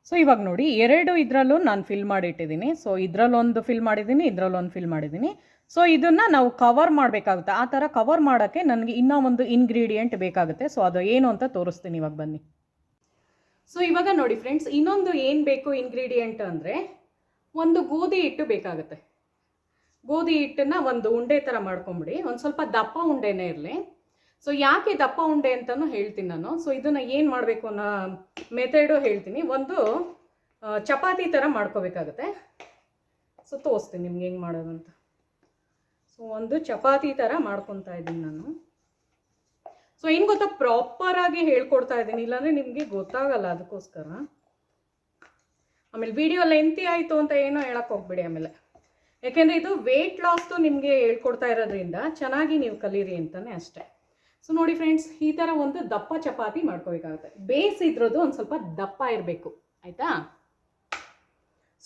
ಸೊ ಇವಾಗ ನೋಡಿ 2 ಇದರಲ್ಲೂ ನಾನು ಫಿಲ್ ಮಾಡಿ ಇಟ್ಟಿದ್ದೀನಿ. ಸೊ ಇದರಲ್ಲೊಂದು ಫಿಲ್ ಮಾಡಿದ್ದೀನಿ, ಇದರಲ್ಲೊಂದು ಫಿಲ್ ಮಾಡಿದ್ದೀನಿ. ಸೊ ಇದನ್ನು ನಾವು ಕವರ್ ಮಾಡಬೇಕಾಗುತ್ತೆ. ಆ ಥರ ಕವರ್ ಮಾಡೋಕ್ಕೆ ನನಗೆ ಇನ್ನೂ ಒಂದು ಇಂಗ್ರೀಡಿಯೆಂಟ್ ಬೇಕಾಗುತ್ತೆ. ಸೊ ಅದು ಏನು ಅಂತ ತೋರಿಸ್ತೀನಿ ಇವಾಗ ಬನ್ನಿ. ಸೊ ಇವಾಗ ನೋಡಿ ಫ್ರೆಂಡ್ಸ್, ಇನ್ನೊಂದು ಏನು ಬೇಕು ಇಂಗ್ರೀಡಿಯೆಂಟ್ ಅಂದರೆ ಒಂದು ಗೋಧಿ ಹಿಟ್ಟು ಬೇಕಾಗುತ್ತೆ. ಗೋಧಿ ಹಿಟ್ಟನ್ನು ಒಂದು ಉಂಡೆ ಥರ ಮಾಡ್ಕೊಂಬಿಡಿ. ಒಂದು ಸ್ವಲ್ಪ ದಪ್ಪ ಉಂಡೆನೇ ಇರಲಿ. ಸೊ ಯಾಕೆ ದಪ್ಪ ಉಂಡೆ ಅಂತಲೂ ಹೇಳ್ತೀನಿ ನಾನು. ಸೊ ಇದನ್ನು ಏನು ಮಾಡಬೇಕು ಅನ್ನೋ ಮೆಥಡು ಹೇಳ್ತೀನಿ. ಒಂದು ಚಪಾತಿ ಥರ ಮಾಡ್ಕೋಬೇಕಾಗುತ್ತೆ. ಸೊ ತೋರಿಸ್ತೀನಿ ನಿಮ್ಗೆ ಹೆಂಗೆ ಮಾಡೋದು ಅಂತ. ಸೊ ಒಂದು ಚಪಾತಿ ಥರ ಮಾಡ್ಕೊತಾ ಇದ್ದೀನಿ ನಾನು. ಸೊ ಏನು ಗೊತ್ತಾ, ಪ್ರಾಪರಾಗಿ ಹೇಳ್ಕೊಡ್ತಾ ಇದ್ದೀನಿ, ಇಲ್ಲಾಂದರೆ ನಿಮಗೆ ಗೊತ್ತಾಗಲ್ಲ. ಅದಕ್ಕೋಸ್ಕರ ಆಮೇಲೆ ವಿಡಿಯೋ ಲೆಂತಿ ಆಯಿತು ಅಂತ ಏನೋ ಹೇಳಕ್ಕೆ ಹೋಗ್ಬೇಡಿ ಆಮೇಲೆ. ಯಾಕೆಂದರೆ ಇದು ವೆಯ್ಟ್ ಲಾಸ್ದು ನಿಮಗೆ ಹೇಳ್ಕೊಡ್ತಾ ಇರೋದ್ರಿಂದ ಚೆನ್ನಾಗಿ ನೀವು ಕಲೀರಿ ಅಂತಲೇ ಅಷ್ಟೇ. ಸೊ ನೋಡಿ ಫ್ರೆಂಡ್ಸ್, ಈ ಥರ ಒಂದು ದಪ್ಪ ಚಪಾತಿ ಮಾಡ್ಕೋಬೇಕಾಗುತ್ತೆ. ಬೇಸ್ ಇದ್ರದ್ದು ಒಂದು ಸ್ವಲ್ಪ ದಪ್ಪ ಇರಬೇಕು, ಆಯಿತಾ.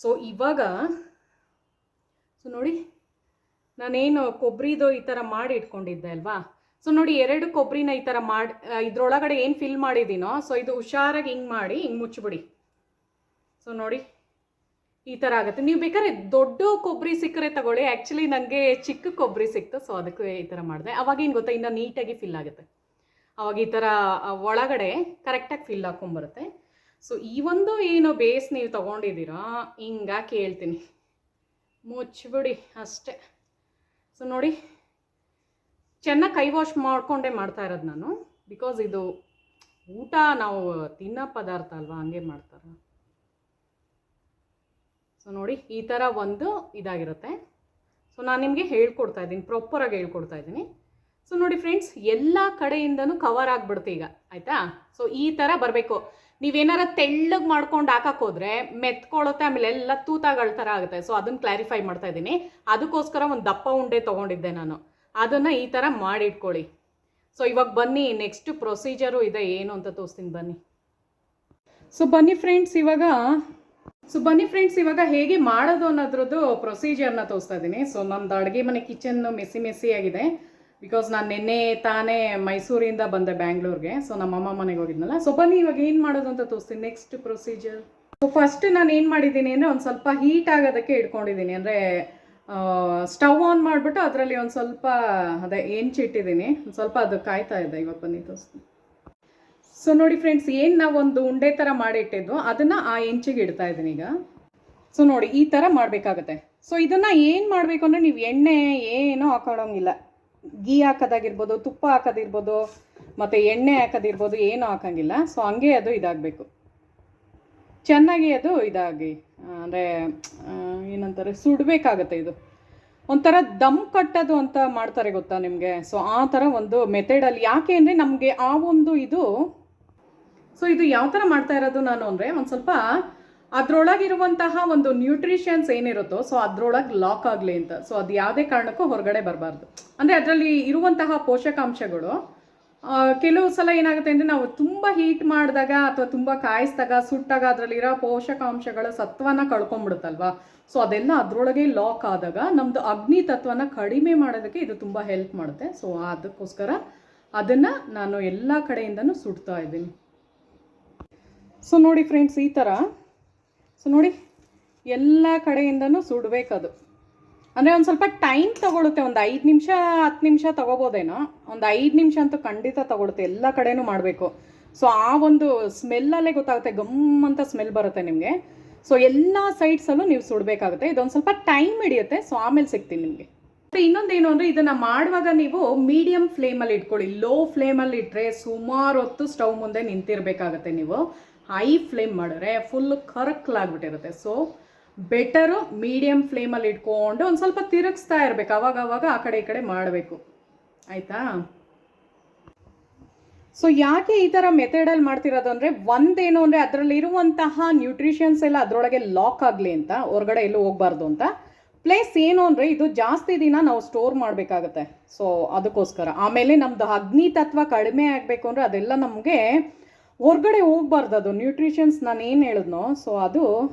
ಸೊ ಇವಾಗ ಸೊ ನೋಡಿ, ನಾನೇನು ಕೊಬ್ಬರಿದು ಈ ಥರ ಮಾಡಿ ಇಟ್ಕೊಂಡಿದ್ದೆ ಅಲ್ವಾ. ಸೊ ನೋಡಿ 2 ಕೊಬ್ಬರಿನ ಈ ಥರ ಮಾಡಿ ಇದ್ರೊಳಗಡೆ ಏನು ಫಿಲ್ ಮಾಡಿದ್ದೀನೋ, ಸೊ ಇದು ಹುಷಾರಾಗಿ ಹಿಂಗೆ ಮಾಡಿ ಹಿಂಗೆ ಮುಚ್ಚಿಬಿಡಿ. ಸೊ ನೋಡಿ ಈ ಥರ ಆಗುತ್ತೆ. ನೀವು ಬೇಕಾದ್ರೆ ದೊಡ್ಡ ಕೊಬ್ಬರಿ ಸಿಕ್ಕರೆ ತಗೊಳ್ಳಿ. ಆ್ಯಕ್ಚುಲಿ ನನಗೆ ಚಿಕ್ಕ ಕೊಬ್ಬರಿ ಸಿಕ್ತು, ಸೊ ಅದಕ್ಕೆ ಈ ಥರ ಮಾಡಿದೆ. ಅವಾಗೇನು ಗೊತ್ತಾ, ಇನ್ನೂ ನೀಟಾಗಿ ಫಿಲ್ ಆಗುತ್ತೆ. ಅವಾಗ ಈ ಥರ ಒಳಗಡೆ ಕರೆಕ್ಟಾಗಿ ಫಿಲ್ ಹಾಕ್ಕೊಂಬರುತ್ತೆ. ಸೊ ಈ ಒಂದು ಏನು ಬೇಸ್ ನೀವು ತೊಗೊಂಡಿದ್ದೀರಾ, ಹಿಂಗಾಕಿ ಹೇಳ್ತೀನಿ, ಮುಚ್ಚಿಬಿಡಿ ಅಷ್ಟೇ. ಸೊ ನೋಡಿ, ಚೆನ್ನಾಗಿ ಕೈ ವಾಶ್ ಮಾಡಿಕೊಂಡೇ ಮಾಡ್ತಾ ಇರೋದು ನಾನು. ಬಿಕಾಸ್ ಇದು ಊಟ ನಾವು ತಿನ್ನೋ ಪದಾರ್ಥ ಅಲ್ವಾ, ಹಂಗೆ ಮಾಡ್ತಾರೆ. ಸೊ ನೋಡಿ ಈ ಥರ ಒಂದು ಇದಾಗಿರುತ್ತೆ. ಸೊ ನಾನು ನಿಮಗೆ ಹೇಳ್ಕೊಡ್ತಾ ಇದ್ದೀನಿ, ಪ್ರಾಪರಾಗಿ ಹೇಳ್ಕೊಡ್ತಾ ಇದ್ದೀನಿ. ಸೊ ನೋಡಿ ಫ್ರೆಂಡ್ಸ್, ಎಲ್ಲ ಕಡೆಯಿಂದನೂ ಕವರ್ ಆಗಿಬಿಡುತ್ತೆ ಈಗ, ಆಯಿತಾ. ಸೊ ಈ ಥರ ಬರಬೇಕು. ನೀವೇನಾರ ತೆಳ್ಳಗೆ ಮಾಡ್ಕೊಂಡು ಹಾಕೋದ್ರೆ ಮೆತ್ಕೊಳ್ಳುತ್ತೆ, ಆಮೇಲೆ ಎಲ್ಲ ತೂತಾಗಳ ಥರ ಆಗುತ್ತೆ. ಸೊ ಅದನ್ನು ಕ್ಲಾರಿಫೈ ಮಾಡ್ತಾ ಇದ್ದೀನಿ. ಅದಕ್ಕೋಸ್ಕರ ಒಂದು ದಪ್ಪ ಉಂಡೆ ತೊಗೊಂಡಿದ್ದೆ ನಾನು. ಅದನ್ನು ಈ ಥರ ಮಾಡಿಟ್ಕೊಳ್ಳಿ. ಸೊ ಇವಾಗ ಬನ್ನಿ, ನೆಕ್ಸ್ಟ್ ಪ್ರೊಸೀಜರು ಇದೆ, ಏನು ಅಂತ ತೋರಿಸ್ತೀನಿ ಬನ್ನಿ. ಸೊ ಬನ್ನಿ ಫ್ರೆಂಡ್ಸ್, ಇವಾಗ ಹೇಗೆ ಮಾಡೋದು ಅನ್ನೋದ್ರದ್ದು ಪ್ರೊಸೀಜರ್ನ ತೋರಿಸ್ತಾ ಇದ್ದೀನಿ. ಸೊ ನಮ್ಮದು ಅಡುಗೆ ಮನೆ ಕಿಚನ್ನು ಮೆಸ್ಸಿ ಆಗಿದೆ. ಬಿಕಾಸ್ ನಾನು ನಿನ್ನೆ ತಾನೇ ಮೈಸೂರಿಂದ ಬಂದೆ ಬ್ಯಾಂಗ್ಳೂರ್ಗೆ. ಸೊ ನಮ್ಮಮ್ಮ ಮನೆಗೆ ಹೋಗಿದ್ನಲ್ಲ. ಸೊ ಬನ್ನಿ ಇವಾಗ ಏನು ಮಾಡೋದು ಅಂತ ತೋರಿಸ್ತೀನಿ, ನೆಕ್ಸ್ಟ್ ಪ್ರೊಸೀಜರ್. ಸೊ ಫಸ್ಟ್ ನಾನು ಏನು ಮಾಡಿದ್ದೀನಿ ಅಂದರೆ ಒಂದು ಸ್ವಲ್ಪ ಹೀಟ್ ಆಗೋದಕ್ಕೆ ಇಟ್ಕೊಂಡಿದ್ದೀನಿ. ಅಂದರೆ ಸ್ಟವ್ ಆನ್ ಮಾಡಿಬಿಟ್ಟು ಅದರಲ್ಲಿ ಒಂದು ಸ್ವಲ್ಪ ಅದೇ ಹೆಂಚಿಟ್ಟಿದ್ದೀನಿ. ಒಂದು ಸ್ವಲ್ಪ ಅದು ಕಾಯ್ತಾ ಇದೆ. ಇವಾಗ ಬನ್ನಿ ತೋರಿಸ್ತೀನಿ. ಸೊ ನೋಡಿ ಫ್ರೆಂಡ್ಸ್, ಏನು ನಾವು ಒಂದು ಉಂಡೆ ಥರ ಮಾಡಿ ಇಟ್ಟಿದ್ದು ಅದನ್ನು ಆ ಹೆಂಚಿಗೆ ಇಡ್ತಾ ಇದ್ದೀನಿ ಈಗ. ಸೊ ನೋಡಿ ಈ ಥರ ಮಾಡಬೇಕಾಗತ್ತೆ. ಸೊ ಇದನ್ನು ಏನು ಮಾಡಬೇಕು ಅಂದರೆ ನೀವು ಎಣ್ಣೆ ಏನೂ ಹಾಕೊಳ್ಳೋಂಗಿಲ್ಲ. ಗೀ ಹಾಕೋದಾಗಿರ್ಬೋದು, ತುಪ್ಪ ಹಾಕೋದಿರ್ಬೋದು, ಮತ್ತು ಎಣ್ಣೆ ಹಾಕೋದಿರ್ಬೋದು, ಏನೂ ಹಾಕೋಂಗಿಲ್ಲ. ಸೊ ಹಂಗೆ ಅದು ಇದಾಗಬೇಕು, ಚೆನ್ನಾಗಿ ಅದು ಇದಾಗಿ ಅಂದರೆ ಏನಂತಾರೆ, ಸುಡಬೇಕಾಗತ್ತೆ. ಇದು ಒಂಥರ ದಮ್ ಕಟ್ಟೋದು ಅಂತ ಮಾಡ್ತಾರೆ ಗೊತ್ತಾ ನಿಮಗೆ. ಸೊ ಆ ಥರ ಒಂದು ಮೆಥಡಲ್ಲಿ. ಯಾಕೆ ಅಂದರೆ ನಮಗೆ ಆ ಒಂದು ಸೊ ಇದು ಯಾವ ಥರ ಮಾಡ್ತಾ ಇರೋದು ನಾನು ಅಂದರೆ ಒಂದು ಸ್ವಲ್ಪ ಅದರೊಳಗಿರುವಂತಹ ಒಂದು ನ್ಯೂಟ್ರಿಷನ್ಸ್ ಏನಿರುತ್ತೋ ಸೊ ಅದರೊಳಗೆ ಲಾಕ್ ಆಗಲಿ ಅಂತ. ಸೊ ಅದು ಯಾವುದೇ ಕಾರಣಕ್ಕೂ ಹೊರಗಡೆ ಬರಬಾರ್ದು. ಅಂದರೆ ಅದರಲ್ಲಿ ಇರುವಂತಹ ಪೋಷಕಾಂಶಗಳು ಕೆಲವು ಸಲ ಏನಾಗುತ್ತೆ ಅಂದರೆ ನಾವು ತುಂಬ ಹೀಟ್ ಮಾಡಿದಾಗ ಅಥವಾ ತುಂಬ ಕಾಯಿಸಿದಾಗ ಸುಟ್ಟಾಗ ಅದರಲ್ಲಿರೋ ಪೋಷಕಾಂಶಗಳ ಸತ್ವನ ಕಳ್ಕೊಂಡ್ಬಿಡುತ್ತಲ್ವಾ. ಸೊ ಅದೆಲ್ಲ ಅದರೊಳಗೆ ಲಾಕ್ ಆದಾಗ ನಮ್ಮದು ಅಗ್ನಿ ತತ್ವನ ಕಡಿಮೆ ಮಾಡೋದಕ್ಕೆ ಇದು ತುಂಬ ಹೆಲ್ಪ್ ಮಾಡುತ್ತೆ. ಸೊ ಅದಕ್ಕೋಸ್ಕರ ಅದನ್ನು ನಾನು ಎಲ್ಲ ಕಡೆಯಿಂದನೂ ಸುಡ್ತಾ ಇದ್ದೀನಿ. ಸೊ ನೋಡಿ ಫ್ರೆಂಡ್ಸ್, ಈ ಥರ ಸೊ ನೋಡಿ ಎಲ್ಲ ಕಡೆಯಿಂದನೂ ಸುಡಬೇಕದು. ಅಂದರೆ ಒಂದು ಸ್ವಲ್ಪ ಟೈಮ್ ತೊಗೊಳುತ್ತೆ. ಒಂದು 5 ನಿಮಿಷ 10 ನಿಮಿಷ ತೊಗೋಬೋದೇನೋ. ಒಂದು 5 ನಿಮಿಷ ಅಂತೂ ಖಂಡಿತ ತೊಗೊಳುತ್ತೆ. ಎಲ್ಲ ಕಡೆನೂ ಮಾಡಬೇಕು. ಸೊ ಆ ಒಂದು ಸ್ಮೆಲ್ಲಲ್ಲೇ ಗೊತ್ತಾಗುತ್ತೆ, ಗಮ್ ಅಂತ ಸ್ಮೆಲ್ ಬರುತ್ತೆ ನಿಮಗೆ. ಸೊ ಎಲ್ಲ ಸೈಡ್ಸಲ್ಲೂ ನೀವು ಸುಡಬೇಕಾಗುತ್ತೆ. ಇದೊಂದು ಸ್ವಲ್ಪ ಟೈಮ್ ಹಿಡಿಯುತ್ತೆ. ಸೊ ಆಮೇಲೆ ಸಿಗ್ತೀನಿ ನಿಮಗೆ. ಮತ್ತು ಇನ್ನೊಂದೇನು ಅಂದರೆ ಇದನ್ನು ಮಾಡುವಾಗ ನೀವು ಮೀಡಿಯಮ್ ಫ್ಲೇಮಲ್ಲಿ ಇಟ್ಕೊಳ್ಳಿ. ಲೋ ಫ್ಲೇಮಲ್ಲಿ ಇಟ್ಟರೆ ಸುಮಾರು ಹೊತ್ತು ಸ್ಟವ್ ಮುಂದೆ ನಿಂತಿರಬೇಕಾಗತ್ತೆ. ನೀವು ಹೈ ಫ್ಲೇಮ್ ಮಾಡಿದ್ರೆ ಫುಲ್ ಕರಕಲಾಗ್ಬಿಟ್ಟಿರುತ್ತೆ. ಸೊ ಬೆಟರು ಮೀಡಿಯಮ್ ಫ್ಲೇಮಲ್ಲಿ ಇಟ್ಕೊಂಡು ಒಂದು ಸ್ವಲ್ಪ ತಿರುಗಿಸ್ತಾ ಇರಬೇಕು. ಅವಾಗ ಆ ಕಡೆ ಈ ಕಡೆ ಮಾಡಬೇಕು, ಆಯಿತಾ. ಸೊ ಯಾಕೆ ಈ ಥರ ಮೆಥಡಲ್ಲಿ ಮಾಡ್ತಿರೋದು ಅಂದರೆ, ಒಂದೇನು ಅಂದರೆ ಅದರಲ್ಲಿರುವಂತಹ ನ್ಯೂಟ್ರಿಷನ್ಸ್ ಎಲ್ಲ ಅದರೊಳಗೆ ಲಾಕ್ ಆಗಲಿ ಅಂತ, ಹೊರಗಡೆ ಎಲ್ಲೂ ಹೋಗಬಾರ್ದು ಅಂತ. ಪ್ಲಸ್ ಏನು ಅಂದರೆ ಇದು ಜಾಸ್ತಿ ದಿನ ನಾವು ಸ್ಟೋರ್ ಮಾಡಬೇಕಾಗತ್ತೆ. ಸೊ ಅದಕ್ಕೋಸ್ಕರ. ಆಮೇಲೆ ನಮ್ಮದು ಅಗ್ನಿ ತತ್ವ ಕಡಿಮೆ ಆಗಬೇಕು ಅಂದರೆ ಅದೆಲ್ಲ ನಮಗೆ ಹೊರಗಡೆ ಹೋಗ್ಬಾರ್ದು, ಅದು ನ್ಯೂಟ್ರಿಷನ್ಸ್ ನಾನು ಏನು ಹೇಳಿದ್ನೋ. ಸೊ ಅದು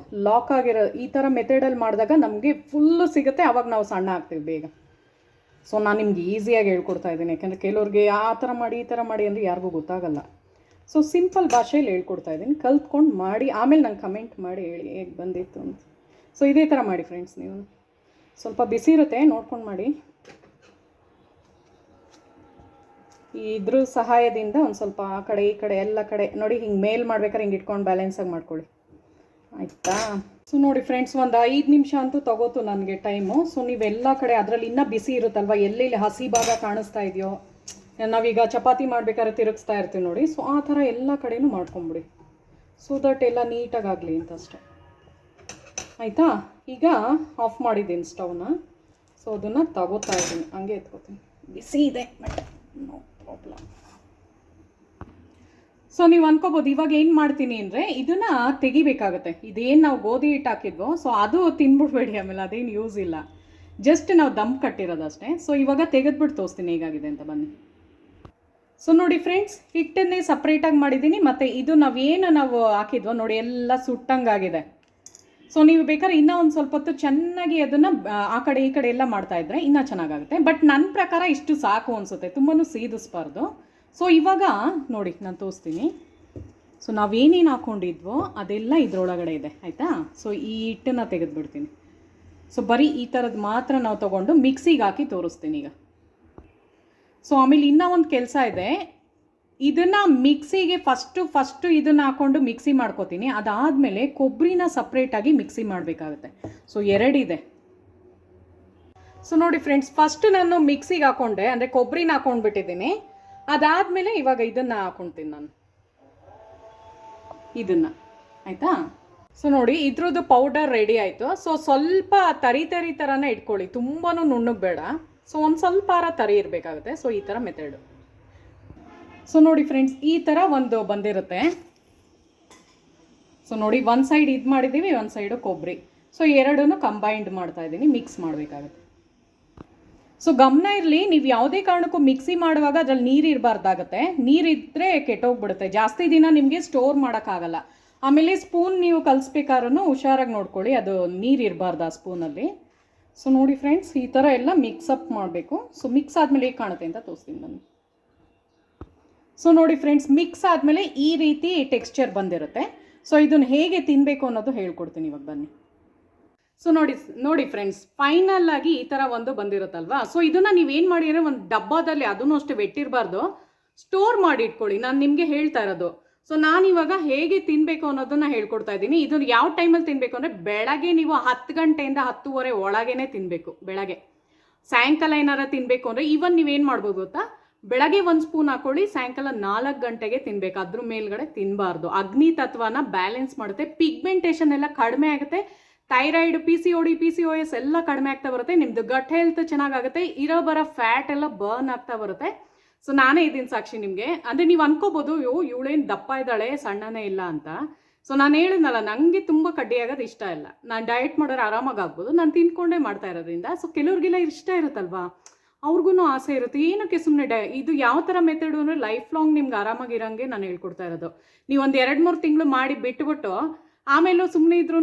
ಲಾಕ್ ಆಗಿರೋ ಈ ಥರ ಮೆಥಡಲ್ಲಿ ಮಾಡಿದಾಗ ನಮಗೆ ಫುಲ್ಲು ಸಿಗುತ್ತೆ, ಆವಾಗ ನಾವು ಸಣ್ಣ ಆಗ್ತೀವಿ ಬೇಗ. ಸೊ ನಾನು ನಿಮ್ಗೆ ಈಸಿಯಾಗಿ ಹೇಳ್ಕೊಡ್ತಾ ಇದ್ದೀನಿ, ಯಾಕೆಂದರೆ ಕೆಲವ್ರಿಗೆ ಆ ಥರ ಮಾಡಿ ಈ ಥರ ಮಾಡಿ ಅಂದರೆ ಯಾರಿಗೂ ಗೊತ್ತಾಗಲ್ಲ. ಸೊ ಸಿಂಪಲ್ ಭಾಷೆಯಲ್ಲಿ ಹೇಳ್ಕೊಡ್ತಾ ಇದ್ದೀನಿ, ಕಲ್ತ್ಕೊಂಡು ಮಾಡಿ ಆಮೇಲೆ ನಂಗೆ ಕಮೆಂಟ್ ಮಾಡಿ ಹೇಳಿ ಹೇಗೆ ಬಂದಿತ್ತು ಅಂತ. ಸೊ ಇದೇ ಥರ ಮಾಡಿ ಫ್ರೆಂಡ್ಸ್. ನೀವು ಸ್ವಲ್ಪ ಬಿಸಿ ಇರುತ್ತೆ, ನೋಡ್ಕೊಂಡು ಮಾಡಿ. ಇದ್ರ ಸಹಾಯದಿಂದ ಒಂದು ಸ್ವಲ್ಪ ಆ ಕಡೆ ಈ ಕಡೆ ಎಲ್ಲ ಕಡೆ ನೋಡಿ, ಹಿಂಗೆ ಮೇಲ್ ಮಾಡ್ಬೇಕಾದ್ರೆ ಹಿಂಗೆ ಇಟ್ಕೊಂಡು ಬ್ಯಾಲೆನ್ಸಾಗಿ ಮಾಡ್ಕೊಳ್ಳಿ, ಆಯಿತಾ? ಸೊ ನೋಡಿ ಫ್ರೆಂಡ್ಸ್, ಒಂದು 5 ನಿಮಿಷ ಅಂತೂ ತಗೋತು ನನಗೆ ಟೈಮು. ಸೊ ನೀವೆಲ್ಲ ಕಡೆ ಅದರಲ್ಲಿ ಇನ್ನೂ ಬಿಸಿ ಇರುತ್ತಲ್ವ, ಎಲ್ಲೆಲ್ಲಿ ಹಸಿ ಭಾಗ ಕಾಣಿಸ್ತಾ ಇದೆಯೋ, ನಾವೀಗ ಚಪಾತಿ ಮಾಡ್ಬೇಕಾದ್ರೆ ತಿರುಗಿಸ್ತಾ ಇರ್ತೀವಿ ನೋಡಿ, ಸೊ ಆ ಥರ ಎಲ್ಲ ಕಡೆನೂ ಮಾಡ್ಕೊಂಬಿಡಿ. ಸೊ ದಟ್ ಎಲ್ಲ ನೀಟಾಗಲಿ ಅಂತ ಅಷ್ಟೆ, ಆಯಿತಾ? ಈಗ ಆಫ್ ಮಾಡಿದ್ದೀನಿ ಸ್ಟವ್ನ. ಸೊ ಅದನ್ನು ತಗೋತಾ ಇದ್ದೀನಿ, ಹಂಗೆ ಎತ್ಕೋತೀನಿ. ಬಿಸಿ ಇದೆ ಬಟ್ ನೋ ಪ್ರಾಬ್ಲಮ್. ಸೊ ನೀವು ಅನ್ಕೋಬೋದು ಇವಾಗ ಏನು ಮಾಡ್ತೀನಿ ಅಂದರೆ ಇದನ್ನು ತೆಗಿಬೇಕಾಗತ್ತೆ. ಇದೇನು ನಾವು ಗೋಧಿ ಹಿಟ್ಟು ಹಾಕಿದ್ವೋ ಸೊ ಅದು ತಿನ್ಬಿಡ್ಬೇಡಿ, ಆಮೇಲೆ ಅದೇನು ಯೂಸ್ ಇಲ್ಲ, ಜಸ್ಟ್ ನಾವು ದಮ್ ಕಟ್ಟಿರೋದಷ್ಟೇ. ಸೊ ಇವಾಗ ತೆಗೆದ್ಬಿಟ್ಟು ತೋರಿಸ್ತೀನಿ ಹೇಗಾಗಿದೆ ಅಂತ, ಬನ್ನಿ. ಸೊ ನೋಡಿ ಫ್ರೆಂಡ್ಸ್, ಹಿಟ್ಟನ್ನೇ ಸಪ್ರೇಟಾಗಿ ಮಾಡಿದ್ದೀನಿ, ಮತ್ತು ಇದು ನಾವು ಹಾಕಿದ್ವೋ ನೋಡಿ ಎಲ್ಲ ಸುಟ್ಟಂಗಾಗಿದೆ. ಸೊ ನೀವು ಬೇಕಾದ್ರೆ ಇನ್ನೂ ಒಂದು ಸ್ವಲ್ಪ ಹೊತ್ತು ಚೆನ್ನಾಗಿ ಅದನ್ನು ಆ ಕಡೆ ಈ ಕಡೆ ಎಲ್ಲ ಮಾಡ್ತಾಯಿದ್ರೆ ಇನ್ನೂ ಚೆನ್ನಾಗಾಗುತ್ತೆ. ಬಟ್ ನನ್ನ ಪ್ರಕಾರ ಇಷ್ಟು ಸಾಕು ಅನಿಸುತ್ತೆ, ತುಂಬಾ ಸೀದಿಸ್ಬಾರ್ದು. ಸೊ ಇವಾಗ ನೋಡಿ ನಾನು ತೋರಿಸ್ತೀನಿ. ಸೊ ನಾವೇನೇನು ಹಾಕ್ಕೊಂಡಿದ್ವೋ ಅದೆಲ್ಲ ಇದರೊಳಗಡೆ ಇದೆ, ಆಯಿತಾ? ಸೊ ಈ ಹಿಟ್ಟನ್ನು ತೆಗೆದುಬಿಡ್ತೀನಿ. ಸೊ ಬರೀ ಈ ಥರದ್ದು ಮಾತ್ರ ನಾವು ತೊಗೊಂಡು ಮಿಕ್ಸಿಗೆ ಹಾಕಿ ತೋರಿಸ್ತೀನಿ ಈಗ. ಸೊ ಆಮೇಲೆ ಇನ್ನೂ ಒಂದು ಕೆಲಸ ಇದೆ, ಇದನ್ನು ಮಿಕ್ಸಿಗೆ ಫಸ್ಟು ಇದನ್ನು ಹಾಕ್ಕೊಂಡು ಮಿಕ್ಸಿ ಮಾಡ್ಕೋತೀನಿ. ಅದಾದಮೇಲೆ ಕೊಬ್ಬರಿನ ಸಪ್ರೇಟಾಗಿ ಮಿಕ್ಸಿ ಮಾಡಬೇಕಾಗುತ್ತೆ. ಸೊ ಎರಡಿದೆ. ಸೊ ನೋಡಿ ಫ್ರೆಂಡ್ಸ್, ಫಸ್ಟ್ ನಾನು ಮಿಕ್ಸಿಗೆ ಹಾಕ್ಕೊಂಡೆ, ಅಂದರೆ ಕೊಬ್ಬರಿನ ಹಾಕ್ಕೊಂಡ್ಬಿಟ್ಟಿದ್ದೀನಿ. ಅದಾದಮೇಲೆ ಇವಾಗ ಇದನ್ನು ಹಾಕ್ಕೊಳ್ತೀನಿ ನಾನು, ಇದನ್ನು, ಆಯಿತಾ? ಸೊ ನೋಡಿ ಇದ್ರದ್ದು ಪೌಡರ್ ರೆಡಿ ಆಯಿತು. ಸೊ ಸ್ವಲ್ಪ ತರಿ ಥರನೇ ಇಟ್ಕೊಳ್ಳಿ, ತುಂಬಾ ನುಣ್ಣಗೆ ಬೇಡ. ಸೊ ಒಂದು ಸ್ವಲ್ಪ ತರಿ ಇರಬೇಕಾಗುತ್ತೆ. ಸೊ ಈ ಥರ ಮೆಥಡು. ಸೊ ನೋಡಿ ಫ್ರೆಂಡ್ಸ್, ಈ ಥರ ಒಂದು ಬಂದಿರುತ್ತೆ. ಸೊ ನೋಡಿ ಒಂದು ಸೈಡ್ ಇದು ಮಾಡಿದ್ದೀವಿ, ಒಂದು ಸೈಡು ಕೊಬ್ಬರಿ. ಸೊ ಎರಡನ್ನೂ ಕಂಬೈಂಡ್ ಮಾಡ್ತಾ ಇದ್ದೀನಿ, ಮಿಕ್ಸ್ ಮಾಡಬೇಕಾಗುತ್ತೆ. ಸೊ ಗಮನ ಇರಲಿ, ನೀವು ಯಾವುದೇ ಕಾರಣಕ್ಕೂ ಮಿಕ್ಸಿ ಮಾಡುವಾಗ ಅದ್ರಲ್ಲಿ ನೀರು ಇರಬಾರ್ದಾಗತ್ತೆ. ನೀರಿದ್ದರೆ ಕೆಟ್ಟೋಗ್ಬಿಡುತ್ತೆ, ಜಾಸ್ತಿ ದಿನ ನಿಮಗೆ ಸ್ಟೋರ್ ಮಾಡೋಕ್ಕಾಗಲ್ಲ. ಆಮೇಲೆ ಸ್ಪೂನ್ ನೀವು ಕಲಿಸ್ಬೇಕಾದ್ರೂ ಹುಷಾರಾಗಿ ನೋಡ್ಕೊಳ್ಳಿ, ಅದು ನೀರು ಇರಬಾರ್ದು ಆ ಸ್ಪೂನಲ್ಲಿ. ಸೊ ನೋಡಿ ಫ್ರೆಂಡ್ಸ್, ಈ ಥರ ಎಲ್ಲ ಮಿಕ್ಸಪ್ ಮಾಡಬೇಕು. ಸೊ ಮಿಕ್ಸ್ ಆದಮೇಲೆ ಹೇಗೆ ಕಾಣುತ್ತೆ ಅಂತ ತೋರಿಸ್ತೀನಿ ನಾನು. ಸೊ ನೋಡಿ ಫ್ರೆಂಡ್ಸ್, ಮಿಕ್ಸ್ ಆದಮೇಲೆ ಈ ರೀತಿ ಟೆಕ್ಸ್ಚರ್ ಬಂದಿರುತ್ತೆ. ಸೊ ಇದನ್ನು ಹೇಗೆ ತಿನ್ನಬೇಕು ಅನ್ನೋದು ಹೇಳ್ಕೊಡ್ತೀನಿ ಇವಾಗ, ಬನ್ನಿ. ಸೊ ನೋಡಿ ಫ್ರೆಂಡ್ಸ್, ಫೈನಲ್ ಆಗಿ ಈ ಥರ ಒಂದು ಬಂದಿರುತ್ತಲ್ವಾ. ಸೊ ಇದನ್ನು ನೀವೇನು ಮಾಡಿದರೆ ಒಂದು ಡಬ್ಬದಲ್ಲಿ, ಅದನ್ನು ಅಷ್ಟೇ ವೆಟ್ಟಿರಬಾರ್ದು, ಸ್ಟೋರ್ ಮಾಡಿ ಇಟ್ಕೊಳ್ಳಿ. ನಾನು ನಿಮಗೆ ಹೇಳ್ತಾ ಇರೋದು. ಸೊ ನಾನಿವಾಗ ಹೇಗೆ ತಿನ್ನಬೇಕು ಅನ್ನೋದನ್ನು ಹೇಳ್ಕೊಡ್ತಾ ಇದ್ದೀನಿ. ಇದನ್ನು ಯಾವ ಟೈಮಲ್ಲಿ ತಿನ್ನಬೇಕು ಅಂದರೆ, ಬೆಳಗ್ಗೆ ನೀವು 10 ಗಂಟೆಯಿಂದ 10:30 ಒಳಗೇ ತಿನ್ನಬೇಕು. ಬೆಳಗ್ಗೆ. ಸಾಯಂಕಾಲ ಏನಾರ ತಿನ್ನಬೇಕು ಅಂದರೆ ಇವನ್ ನೀವೇನು ಮಾಡ್ಬೋದು ಗೊತ್ತಾ, ಬೆಳಗ್ಗೆ 1 ಸ್ಪೂನ್ ಹಾಕೊಳ್ಳಿ, ಸಾಯಂಕಾಲ 4 ಗಂಟೆಗೆ ತಿನ್ನಬೇಕು. ಅದ್ರ ಮೇಲ್ಗಡೆ ತಿನ್ನಬಾರ್ದು. ಅಗ್ನಿ ತತ್ವನ ಬ್ಯಾಲೆನ್ಸ್ ಮಾಡುತ್ತೆ, ಪಿಗ್ಮೆಂಟೇಷನ್ ಎಲ್ಲ ಕಡಿಮೆ ಆಗುತ್ತೆ, ಥೈರಾಯ್ಡ್, PCOS ಎಲ್ಲ ಕಡಿಮೆ ಆಗ್ತಾ ಬರುತ್ತೆ, ನಿಮ್ಮದು ಗಟ್ ಹೆಲ್ತ್ ಚೆನ್ನಾಗಾಗುತ್ತೆ, ಬರೋ ಫ್ಯಾಟ್ ಎಲ್ಲ ಬರ್ನ್ ಆಗ್ತಾ ಬರುತ್ತೆ. ಸೊ ನಾನೇ ಇದೀನಿ ಸಾಕ್ಷಿ ನಿಮಗೆ. ಅಂದರೆ ನೀವು ಅನ್ಕೋಬೋದು, ಇವಳೇನು ದಪ್ಪ ಇದ್ದಾಳೆ, ಸಣ್ಣನೇ ಇಲ್ಲ ಅಂತ. ಸೊ ನಾನು ಹೇಳಿದ್ನಲ್ಲ, ನನಗೆ ತುಂಬ ಕಡ್ಡಿ ಆಗೋದು ಇಷ್ಟ ಇಲ್ಲ. ನಾನು ಡಯಟ್ ಮಾಡೋರು ಆರಾಮಾಗಿ ಆಗ್ಬೋದು, ನಾನು ತಿನ್ಕೊಂಡೇ ಮಾಡ್ತಾ ಇರೋದ್ರಿಂದ. ಸೊ ಕೆಲವ್ರಿಗೆಲ್ಲ ಇಷ್ಟ ಇರುತ್ತಲ್ವಾ, ಅವ್ರಿಗೂ ಆಸೆ ಇರುತ್ತೆ, ಏನಕ್ಕೆ ಸುಮ್ಮನೆ ಇದು ಯಾವ ಥರ ಮೆಥಡು ಅಂದರೆ ಲೈಫ್ ಲಾಂಗ್ ನಿಮ್ಗೆ ಆರಾಮಾಗಿರೋಂಗೆ ನಾನು ಹೇಳ್ಕೊಡ್ತಾ ಇರೋದು. ನೀವು ಒಂದು 2-3 ತಿಂಗಳು ಮಾಡಿ ಬಿಟ್ಬಿಟ್ಟು ಆಮೇಲೂ ಸುಮ್ಮನೆ ಇದ್ರೂ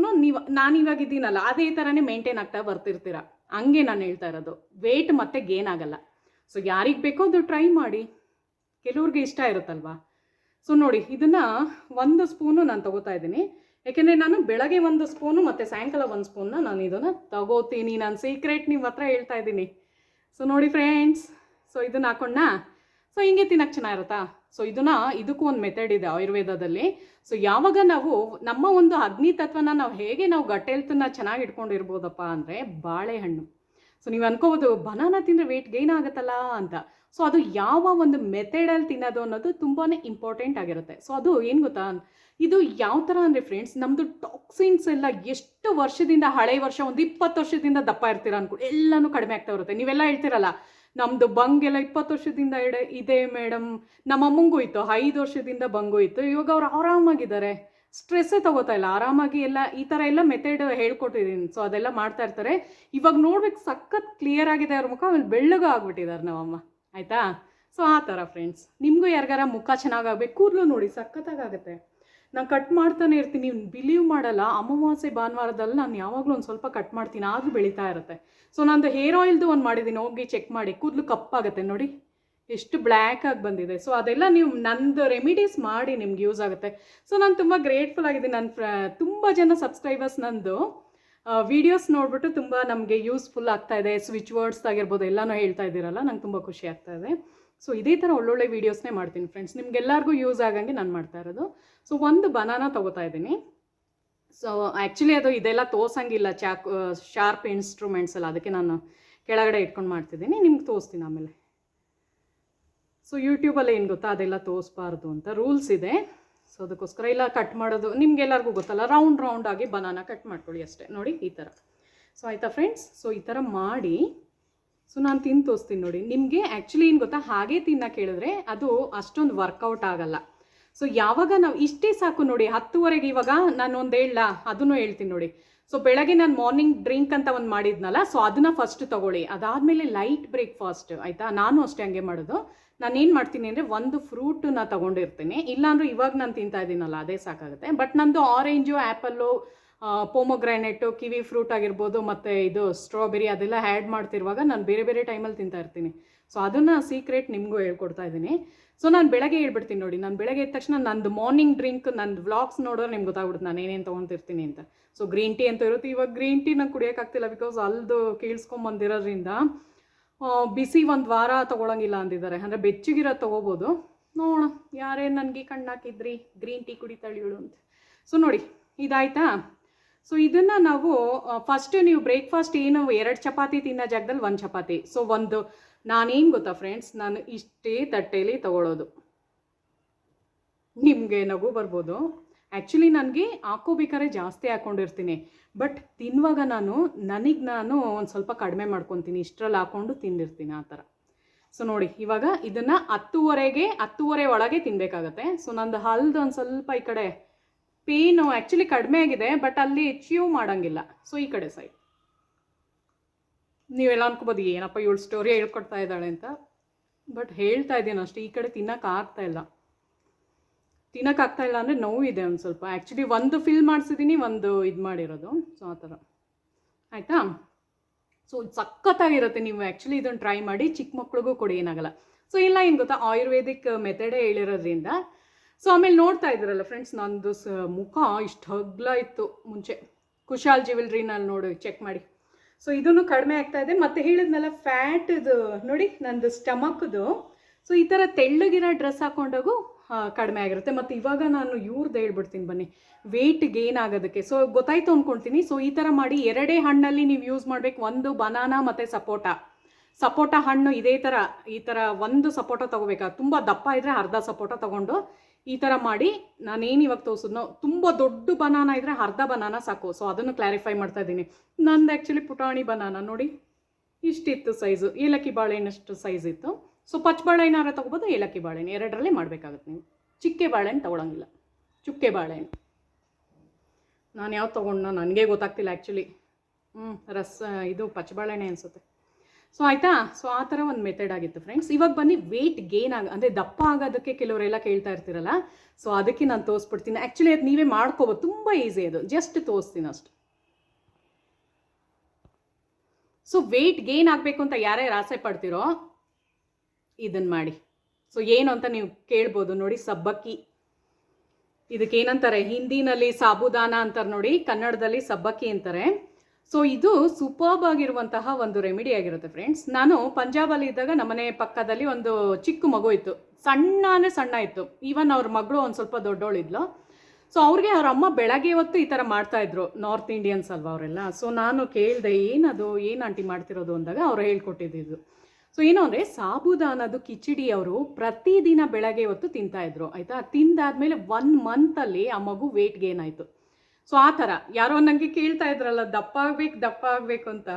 ನಾನು ಇವಾಗ ಇದ್ದೀನಲ್ಲ ಅದೇ ಥರನೇ ಮೇಂಟೈನ್ ಆಗ್ತಾ ಬರ್ತಿರ್ತೀರ, ಹಂಗೆ ನಾನು ಹೇಳ್ತಾ ಇರೋದು. ವೆಯ್ಟ್ ಮತ್ತೆ ಗೇನ್ ಆಗಲ್ಲ. ಸೊ ಯಾರಿಗೆ ಬೇಕೋ ಅದು ಟ್ರೈ ಮಾಡಿ, ಕೆಲವ್ರಿಗೆ ಇಷ್ಟ ಇರುತ್ತಲ್ವಾ. ಸೊ ನೋಡಿ, ಇದನ್ನು 1 ಸ್ಪೂನು ನಾನು ತಗೋತಾ ಇದ್ದೀನಿ, ಯಾಕೆಂದರೆ ನಾನು ಬೆಳಗ್ಗೆ 1 ಸ್ಪೂನು ಮತ್ತು ಸಾಯಂಕಾಲ 1 ಸ್ಪೂನ್ನ ನಾನು ಇದನ್ನು ತಗೋತೀನಿ. ನಾನು ಸೀಕ್ರೆಟ್ ನಿಮ್ಮ ಹತ್ರ ಹೇಳ್ತಾ ಇದ್ದೀನಿ. ಸೊ ನೋಡಿ ಫ್ರೆಂಡ್ಸ್, ಸೊ ಇದನ್ನು ಹಾಕೊಂಡ. ಸೊ ಹಿಂಗೆ ತಿನ್ನಕ್ಕೆ ಚೆನ್ನಾಗಿರುತ್ತಾ. ಸೊ ಇದಕ್ಕೂ ಒಂದು ಮೆಥಡ್ ಇದೆ ಆಯುರ್ವೇದದಲ್ಲಿ. ಸೊ ಯಾವಾಗ ನಾವು ನಮ್ಮ ಒಂದು ಅಗ್ನಿ ತತ್ವನ ಹೇಗೆ ನಾವು ಗಟ್ ಹೆಲ್ತನ್ನ ಚೆನ್ನಾಗಿ ಇಟ್ಕೊಂಡಿರ್ಬೋದಪ್ಪ ಅಂದರೆ, ಬಾಳೆಹಣ್ಣು. ಸೊ ನೀವು ಅನ್ಕೋಬೋದು ಬನಾನಾ ತಿಂದರೆ ವೆಯ್ಟ್ ಗೇನ್ ಆಗುತ್ತಲ್ಲ ಅಂತ. ಸೊ ಅದು ಯಾವ ಒಂದು ಮೆಥಡಲ್ಲಿ ತಿನ್ನೋದು ಅನ್ನೋದು ತುಂಬಾ ಇಂಪಾರ್ಟೆಂಟ್ ಆಗಿರುತ್ತೆ. ಸೊ ಅದು ಏನು ಗೊತ್ತಾ, ಇದು ಯಾವ ಥರ ಅಂದರೆ ಫ್ರೆಂಡ್ಸ್, ನಮ್ಮದು ಟಾಕ್ಸಿನ್ಸ್ ಎಲ್ಲ ಎಷ್ಟು ವರ್ಷದಿಂದ, ಹಳೆ ವರ್ಷ ಒಂದು 20 ವರ್ಷದಿಂದ ದಪ್ಪ ಇರ್ತೀರ ಅನ್ಕೊಂಡು ಎಲ್ಲನೂ ಕಡಿಮೆ ಆಗ್ತಾ ಬರುತ್ತೆ. ನೀವೆಲ್ಲ ಹೇಳ್ತಿರಲ್ಲ, ನಮ್ಮದು ಬಂಗೆಲ್ಲ 20 ವರ್ಷದಿಂದ ಇದೆ ಮೇಡಮ್. ನಮ್ಮ ಅಮ್ಮಂಗೂ ಇತ್ತು, 5 ವರ್ಷದಿಂದ ಬಂಗೂ ಇತ್ತು. ಇವಾಗ ಅವ್ರು ಆರಾಮಾಗಿದ್ದಾರೆ, ಸ್ಟ್ರೆಸ್ಸೇ ತಗೋತಾ ಇಲ್ಲ, ಆರಾಮಾಗಿ ಎಲ್ಲ ಈ ಥರ ಎಲ್ಲ ಮೆಥಡ್ ಹೇಳ್ಕೊಟ್ಟಿದ್ದೀನಿ. ಸೊ ಅದೆಲ್ಲ ಮಾಡ್ತಾ ಇರ್ತಾರೆ. ಇವಾಗ ನೋಡ್ಬೇಕು, ಸಖತ್ ಕ್ಲಿಯರ್ ಆಗಿದೆ ಅವ್ರ ಮುಖ, ಆಮೇಲೆ ಬೆಳ್ಳಗೂ ಆಗ್ಬಿಟ್ಟಿದ್ದಾರೆ ನಮ್ಮಮ್ಮ, ಆಯಿತಾ. ಸೊ ಆ ಥರ ಫ್ರೆಂಡ್ಸ್, ನಿಮಗೂ ಯಾರಿಗಾರ ಮುಖ ಚೆನ್ನಾಗಾಗಬೇಕು, ಕೂದಲು ನೋಡಿ ಸಖತ್ತಾಗುತ್ತೆ. ನಾನು ಕಟ್ ಮಾಡ್ತಾನೆ ಇರ್ತೀನಿ, ನೀವು ಬಿಲೀವ್ ಮಾಡಲ್ಲ, ಅಮಾವಾಸ್ಯೆ ಭಾನುವಾರದಲ್ಲಿ ನಾನು ಯಾವಾಗಲೂ ಒಂದು ಸ್ವಲ್ಪ ಕಟ್ ಮಾಡ್ತೀನಿ, ಆದರೂ ಬೆಳೀತಾ ಇರುತ್ತೆ. ಸೊ ನಂದು ಹೇರ್ ಆಯಿಲ್ದು ಒಂದು ಮಾಡಿದ್ದೀನಿ, ಹೋಗಿ ಚೆಕ್ ಮಾಡಿ, ಕೂದಲು ಕಪ್ಪಾಗುತ್ತೆ ನೋಡಿ, ಎಷ್ಟು ಬ್ಲ್ಯಾಕ್ ಆಗಿ ಬಂದಿದೆ. ಸೊ ಅದೆಲ್ಲ ನೀವು ನಂದು ರೆಮಿಡೀಸ್ ಮಾಡಿ ನಿಮ್ಗೆ ಯೂಸ್ ಆಗುತ್ತೆ. ಸೊ ನಾನು ತುಂಬ ಗ್ರೇಟ್ಫುಲ್ ಆಗಿದ್ದೀನಿ. ನನ್ನ ತುಂಬ ಜನ ಸಬ್ಸ್ಕ್ರೈಬರ್ಸ್ ನಂದು ವೀಡಿಯೋಸ್ ನೋಡಿಬಿಟ್ಟು ತುಂಬ ನಮಗೆ ಯೂಸ್ಫುಲ್ ಆಗ್ತಾಯಿದೆ, ಸ್ವಿಚ್ ವರ್ಡ್ಸ್ ಆಗಿರ್ಬೋದು ಎಲ್ಲನೂ ಹೇಳ್ತಾ ಇದ್ದೀರಲ್ಲ, ನಂಗೆ ತುಂಬ ಖುಷಿ ಆಗ್ತಾಯಿದೆ. ಸೊ ಇದೇ ಥರ ಒಳ್ಳೊಳ್ಳೆ ವೀಡಿಯೋಸ್ನೇ ಮಾಡ್ತೀನಿ ಫ್ರೆಂಡ್ಸ್, ನಿಮ್ಗೆಲ್ಲರಿಗೂ ಯೂಸ್ ಆಗಂಗೆ ನಾನು ಮಾಡ್ತಾ ಇರೋದು. ಸೊ ಒಂದು ಬನಾನಾ ತೊಗೋತಾ ಇದ್ದೀನಿ. ಸೊ ಆ್ಯಕ್ಚುಲಿ ಅದು ಇದೆಲ್ಲ ತೋರ್ಸಂಗಿಲ್ಲ, ಶಾರ್ಪ್ ಇನ್ಸ್ಟ್ರೂಮೆಂಟ್ಸ್ ಎಲ್ಲ, ಅದಕ್ಕೆ ನಾನು ಕೆಳಗಡೆ ಇಟ್ಕೊಂಡು ಮಾಡ್ತಿದ್ದೀನಿ, ನಿಮ್ಗೆ ತೋರಿಸ್ತೀನಿ ಆಮೇಲೆ. ಸೊ ಯೂಟ್ಯೂಬಲ್ಲಿ ಏನು ಗೊತ್ತಾ, ಅದೆಲ್ಲ ತೋರಿಸ್ಬಾರ್ದು ಅಂತ ರೂಲ್ಸ್ ಇದೆ. ಸೊ ಅದಕ್ಕೋಸ್ಕರ ಇಲ್ಲ ಕಟ್ ಮಾಡೋದು ನಿಮ್ಗೆಲ್ಲರಿಗೂ ಗೊತ್ತಲ್ಲ, ರೌಂಡ್ ಆಗಿ ಬನಾನಾ ಕಟ್ ಮಾಡ್ಕೊಳ್ಳಿ ಅಷ್ಟೇ ನೋಡಿ, ಈ ಥರ. ಸೊ ಆಯಿತಾ ಫ್ರೆಂಡ್ಸ್, ಸೊ ಈ ಥರ ಮಾಡಿ ಸೊ ನಾನು ತಿಂದು ತೋರಿಸ್ತೀನಿ ನೋಡಿ. ನಿಮಗೆ ಆ್ಯಕ್ಚುಲಿ ಏನು ಗೊತ್ತಾ, ಹಾಗೆ ತಿನ್ನಕ್ಕೆ ಹೇಳಿದ್ರೆ ಅದು ಅಷ್ಟೊಂದು ವರ್ಕೌಟ್ ಆಗಲ್ಲ. ಸೊ ಯಾವಾಗ ನಾವು ಇಷ್ಟೇ ಸಾಕು ನೋಡಿ, 10:30ಗೆ ಇವಾಗ ನಾನು ಒಂದು ಹೇಳಲ್ಲ, ಅದನ್ನು ಹೇಳ್ತೀನಿ ನೋಡಿ. ಸೊ ಬೆಳಗ್ಗೆ ನಾನು ಮಾರ್ನಿಂಗ್ ಡ್ರಿಂಕ್ ಅಂತ ಒಂದು ಮಾಡಿದ್ನಲ್ಲ, ಸೊ ಅದನ್ನು ಫಸ್ಟ್ ತೊಗೊಳ್ಳಿ, ಅದಾದಮೇಲೆ ಲೈಟ್ ಬ್ರೇಕ್ಫಾಸ್ಟ್, ಆಯಿತಾ. ನಾನು ಅಷ್ಟೇ ಹಂಗೆ ಮಾಡೋದು. ನಾನು ಏನು ಮಾಡ್ತೀನಿ ಅಂದರೆ ಒಂದು ಫ್ರೂಟನ್ನ ತೊಗೊಂಡಿರ್ತೀನಿ, ಇಲ್ಲಾಂದ್ರೆ ಇವಾಗ ನಾನು ತಿಂತಾ ಇದ್ದೀನಲ್ಲ ಅದೇ ಸಾಕಾಗುತ್ತೆ. ಬಟ್ ನಂದು ಆರೆಂಜು, ಆ್ಯಪಲ್ಲು, ಪೋಮೊಗ್ರಾನೆಟು, ಕಿವಿ ಫ್ರೂಟ್ ಆಗಿರ್ಬೋದು, ಮತ್ತು ಇದು ಸ್ಟ್ರಾಬೆರಿ ಅದೆಲ್ಲ ಆ್ಯಡ್ ಮಾಡ್ತಿರುವಾಗ ನಾನು ಬೇರೆ ಬೇರೆ ಟೈಮಲ್ಲಿ ತಿಂತಾ ಇರ್ತೀನಿ. ಸೊ ಅದನ್ನು ಸೀಕ್ರೆಟ್ ನಿಮಗೂ ಹೇಳ್ಕೊಡ್ತಾ ಇದ್ದೀನಿ. ಸೊ ನಾನು ಬೆಳಗ್ಗೆ ಹೇಳ್ಬಿಡ್ತೀನಿ ನೋಡಿ, ನಾನು ಬೆಳಗ್ಗೆ ಎದ್ದ ತಕ್ಷಣ ನಂದು ಮಾರ್ನಿಂಗ್ ಡ್ರಿಂಕ್, ನಂದು ವ್ಲಾಗ್ಸ್ ನೋಡೋರು ನಿಮ್ಗೆ ಗೊತ್ತಾಗ್ಬಿಡುತ್ತೆ ನಾನು ಏನೇನು ತೊಗೊತಿರ್ತೀನಿ ಅಂತ. ಸೊ ಗ್ರೀನ್ ಟೀ ಅಂತ ಇರುತ್ತೆ. ಇವಾಗ ಗ್ರೀನ್ ಟೀ ನಂಗೆ ಕುಡಿಯೋಕ್ಕಾಗ್ತಿಲ್ಲ, ಬಿಕಾಸ್ ಅಲ್ದು ಕೇಳಿಸ್ಕೊಂಬಂದಿರೋದ್ರಿಂದ ಬಿಸಿ ಒಂದು ವಾರ ತೊಗೊಳಂಗಿಲ್ಲ ಅಂದಿದ್ದಾರೆ. ಅಂದರೆ ಬೆಚ್ಚಗಿರೋದು ತೊಗೋಬೋದು, ನೋಡೋಣ ಯಾರೇನು ನನಗೆ ಕಣ್ಣು ಹಾಕಿದ್ರಿ ಗ್ರೀನ್ ಟೀ ಕುಡಿತಾಳೆ ಇವಳು ಅಂತ. ಸೊ ನೋಡಿ ಇದಾಯ್ತಾ. ಸೊ ಇದನ್ನು ನಾವು ಫಸ್ಟ್ ನೀವು ಬ್ರೇಕ್ಫಾಸ್ಟ್ ಏನು 2 ಚಪಾತಿ ತಿನ್ನೋ ಜಾಗದಲ್ಲಿ 1 ಚಪಾತಿ. ಸೊ ನಾನೇನು ಗೊತ್ತಾ ಫ್ರೆಂಡ್ಸ್, ನಾನು ಇಷ್ಟೇ ತಟ್ಟೆಯಲ್ಲಿ ತೊಗೊಳ್ಳೋದು. ನಿಮಗೆ ನಗು ಬರ್ಬೋದು, ಆ್ಯಕ್ಚುಲಿ ನನಗೆ ಹಾಕೋಬೇಕಾದ್ರೆ ಜಾಸ್ತಿ ಹಾಕ್ಕೊಂಡಿರ್ತೀನಿ, ಬಟ್ ತಿನ್ನುವಾಗ ನಾನು ಒಂದು ಸ್ವಲ್ಪ ಕಡಿಮೆ ಮಾಡ್ಕೊತೀನಿ, ಇಷ್ಟರಲ್ಲಿ ಹಾಕ್ಕೊಂಡು ತಿಂದಿರ್ತೀನಿ ಆ ಥರ. ಸೊ ನೋಡಿ ಇವಾಗ ಇದನ್ನು 10:30 ಒಳಗೆ ತಿನ್ನಬೇಕಾಗತ್ತೆ. ಸೊ ನಂದು ಹಲ್ದು ಒಂದು ಸ್ವಲ್ಪ ಈ ಕಡೆ ಪೇನು ಆ್ಯಕ್ಚುಲಿ ಕಡಿಮೆ ಆಗಿದೆ, ಬಟ್ ಅಲ್ಲಿ ಚೀವ್ ಮಾಡೋಂಗಿಲ್ಲ. ಸೊ ಈ ಕಡೆ ಸೈಡ್ ನೀವೆಲ್ಲ ಅನ್ಕೋಬೋದು ಏನಪ್ಪ ಇವಳು ಸ್ಟೋರಿ ಹೇಳ್ಕೊಡ್ತಾ ಇದ್ದಾಳೆ ಅಂತ, ಬಟ್ ಹೇಳ್ತಾ ಇದ್ದೀನಿ ಅಷ್ಟೇ. ಈ ಕಡೆ ತಿನ್ನೋಕ್ಕಾಗ್ತಾಯಿಲ್ಲ ಅಂದರೆ ನೋವಿದೆ ಒಂದು ಸ್ವಲ್ಪ. ಆ್ಯಕ್ಚುಲಿ ಒಂದು ಫಿಲ್ ಮಾಡಿಸಿದ್ದೀನಿ, ಒಂದು ಇದು ಮಾಡಿರೋದು. ಸೊ ಆ ಥರ ಆಯಿತಾ. ಸೊ ಸಖತ್ತಾಗಿರುತ್ತೆ, ನೀವು ಆ್ಯಕ್ಚುಲಿ ಇದನ್ನು ಟ್ರೈ ಮಾಡಿ, ಚಿಕ್ಕ ಮಕ್ಳಿಗೂ ಕೊಡಿ, ಏನಾಗಲ್ಲ. ಸೊ ಇಲ್ಲ ಏನು ಗೊತ್ತಾ, ಆಯುರ್ವೇದಿಕ್ ಮೆಥಡೇ ಹೇಳಿರೋದ್ರಿಂದ. ಸೊ ಆಮೇಲೆ ನೋಡ್ತಾ ಇದ್ದೀರಲ್ಲ ಫ್ರೆಂಡ್ಸ್, ನಂದು ಮುಖ ಇಷ್ಟು ಹಗ್ಲ ಇತ್ತು ಮುಂಚೆ. ಕುಶಾಲ್ ಜ್ಯುವೆಲ್ರಿನಲ್ಲಿ ನೋಡಿ ಚೆಕ್ ಮಾಡಿ. ಸೊ ಇದನ್ನು ಕಡಿಮೆ ಆಗ್ತಾ ಇದೆ. ಮತ್ತು ಹೇಳಿದ್ನಲ್ಲ ಫ್ಯಾಟ್ದು ನೋಡಿ, ನಂದು ಸ್ಟಮಕ್ದು. ಸೊ ಈ ಥರ ತೆಳ್ಳಗಿರೋ ಡ್ರೆಸ್ ಹಾಕೊಂಡಾಗೂ ಕಡಿಮೆ ಆಗಿರುತ್ತೆ. ಮತ್ತು ಇವಾಗ ನಾನು ಇವ್ರದ್ದು ಹೇಳ್ಬಿಡ್ತೀನಿ ಬನ್ನಿ, ವೆಯ್ಟ್ ಗೇನ್ ಆಗೋದಕ್ಕೆ. ಸೊ ಗೊತ್ತಾಯ್ತು ಅಂದ್ಕೊಳ್ತೀನಿ. ಸೊ ಈ ಥರ ಮಾಡಿ 2 ಹಣ್ಣಲ್ಲಿ ನೀವು ಯೂಸ್ ಮಾಡಬೇಕು, ಒಂದು ಬನಾನಾ ಮತ್ತು ಸಪೋಟ ಹಣ್ಣು. ಈ ಥರ ಒಂದು ಸಪೋಟ ತೊಗೋಬೇಕಾ, ತುಂಬ ದಪ್ಪ ಇದ್ದರೆ ಅರ್ಧ ಸಪೋಟ ತೊಗೊಂಡು ಈ ಥರ ಮಾಡಿ. ನಾನೇನು ಇವಾಗ ತೋರಿಸಿದ್ನೋ, ತುಂಬ ದೊಡ್ಡ ಬನಾನಾ ಇದ್ದರೆ ಅರ್ಧ ಬನಾನಾ ಸಾಕು. ಸೊ ಅದನ್ನು ಕ್ಲಾರಿಫೈ ಮಾಡ್ತಾ ಇದ್ದೀನಿ. ನಂದು ಆ್ಯಕ್ಚುಲಿ ಪುಟಾಣಿ ಬನಾನಾ ನೋಡಿ ಇಷ್ಟಿತ್ತು ಸೈಜು, ಏಲಕ್ಕಿ ಬಾಳೆಹಣ್ಣಷ್ಟು ಸೈಜ್ ಇತ್ತು. ಸೊ ಪಚ್ಚ ಬಾಳೆಹಣ್ಣಾರ ತೊಗೋಬೋದು, ಏಲಕ್ಕಿ ಬಾಳೆಹಣ್ಣು, 2ರಲ್ಲೇ ಮಾಡಬೇಕಾಗುತ್ತೆ ನೀವು. ಚಿಕ್ಕೆ ಬಾಳೆಹಣ್ಣು ತೊಗೊಳಂಗಿಲ್ಲ, ಚುಕ್ಕೆ ಬಾಳೆಹಣ್ಣು. ನಾನು ಯಾವ್ದು ತೊಗೊಂಡು ನನಗೆ ಗೊತ್ತಾಗ್ತಿಲ್ಲ ಆ್ಯಕ್ಚುಲಿ. ಇದು ಪಚ್ಚ ಬಾಳೆಹಣ್ಣೆ ಅನಿಸುತ್ತೆ. ಸೊ ಆಯಿತಾ. ಸೊ ಆ ಥರ ಒಂದು ಮೆಥಡ್ ಆಗಿತ್ತು ಫ್ರೆಂಡ್ಸ್. ಇವಾಗ ಬನ್ನಿ ವೆಯ್ಟ್ ಗೇನ್ ಅಂದರೆ ದಪ್ಪ ಆಗೋದಕ್ಕೆ ಕೆಲವರೆಲ್ಲ ಕೇಳ್ತಾ ಇರ್ತೀರಲ್ಲ, ಸೊ ಅದಕ್ಕೆ ನಾನು ತೋರಿಸ್ಬಿಡ್ತೀನಿ. ಆ್ಯಕ್ಚುಲಿ ಅದು ನೀವೇ ಮಾಡ್ಕೋಬೋದು, ತುಂಬ ಈಸಿ ಅದು, ಜಸ್ಟ್ ತೋರಿಸ್ತೀನಿ ಅಷ್ಟು. ಸೊ ವೆಯ್ಟ್ ಗೇನ್ ಆಗಬೇಕು ಅಂತ ಯಾರ್ಯಾರು ಆಸೆ ಪಡ್ತೀರೋ ಇದನ್ನು ಮಾಡಿ. ಸೊ ಏನು ಅಂತ ನೀವು ಕೇಳ್ಬೋದು ನೋಡಿ, ಸಬ್ಬಕ್ಕಿ, ಇದಕ್ಕೇನಂತಾರೆ ಹಿಂದಿನಲ್ಲಿ ಸಾಬುದಾನ ಅಂತಾರೆ ನೋಡಿ, ಕನ್ನಡದಲ್ಲಿ ಸಬ್ಬಕ್ಕಿ ಅಂತಾರೆ. ಸೊ ಇದು ಸೂಪರ್ಬ್ ಆಗಿರುವಂತಹ ಒಂದು ರೆಮಿಡಿ ಆಗಿರುತ್ತೆ ಫ್ರೆಂಡ್ಸ್. ನಾನು ಪಂಜಾಬಲ್ಲಿ ಇದ್ದಾಗ ನಮ್ಮನೆ ಪಕ್ಕದಲ್ಲಿ ಒಂದು ಚಿಕ್ಕ ಮಗು ಇತ್ತು, ಸಣ್ಣ ಇತ್ತು. ಈವನ್ ಅವ್ರ ಮಗಳು ಒಂದು ಸ್ವಲ್ಪ ದೊಡ್ಡವಳಿದ್ಲು. ಸೊ ಅವ್ರಿಗೆ ಅವ್ರ ಅಮ್ಮ ಬೆಳಗ್ಗೆ ಹೊತ್ತು ಈ ಥರ ಮಾಡ್ತಾಯಿದ್ರು, ನಾರ್ತ್ ಇಂಡಿಯನ್ಸ್ ಅಲ್ವಾ ಅವರೆಲ್ಲ. ಸೊ ನಾನು ಕೇಳಿದೆ ಏನು ಆಂಟಿ ಮಾಡ್ತಿರೋದು ಅಂದಾಗ ಅವ್ರು ಹೇಳ್ಕೊಟ್ಟಿದ್ದು. ಸೊ ಏನು ಅಂದರೆ ಸಾಬುದಾನದು ಕಿಚಡಿ ಅವರು ಪ್ರತಿದಿನ ಬೆಳಗ್ಗೆ ಹೊತ್ತು ತಿಂತಾಯಿದ್ರು, ಆಯಿತಾ. ತಿಂದಾದ್ಮೇಲೆ 1 ಮಂತಲ್ಲಿ ಆ ಮಗು ವೆಯ್ಟ್ ಗೇನ್ ಆಯಿತು. ಸೊ ಆ ಥರ ಯಾರೋ ನನಗೆ ಕೇಳ್ತಾ ಇದ್ರಲ್ಲ, ದಪ್ಪ ಆಗಬೇಕು ಅಂತ.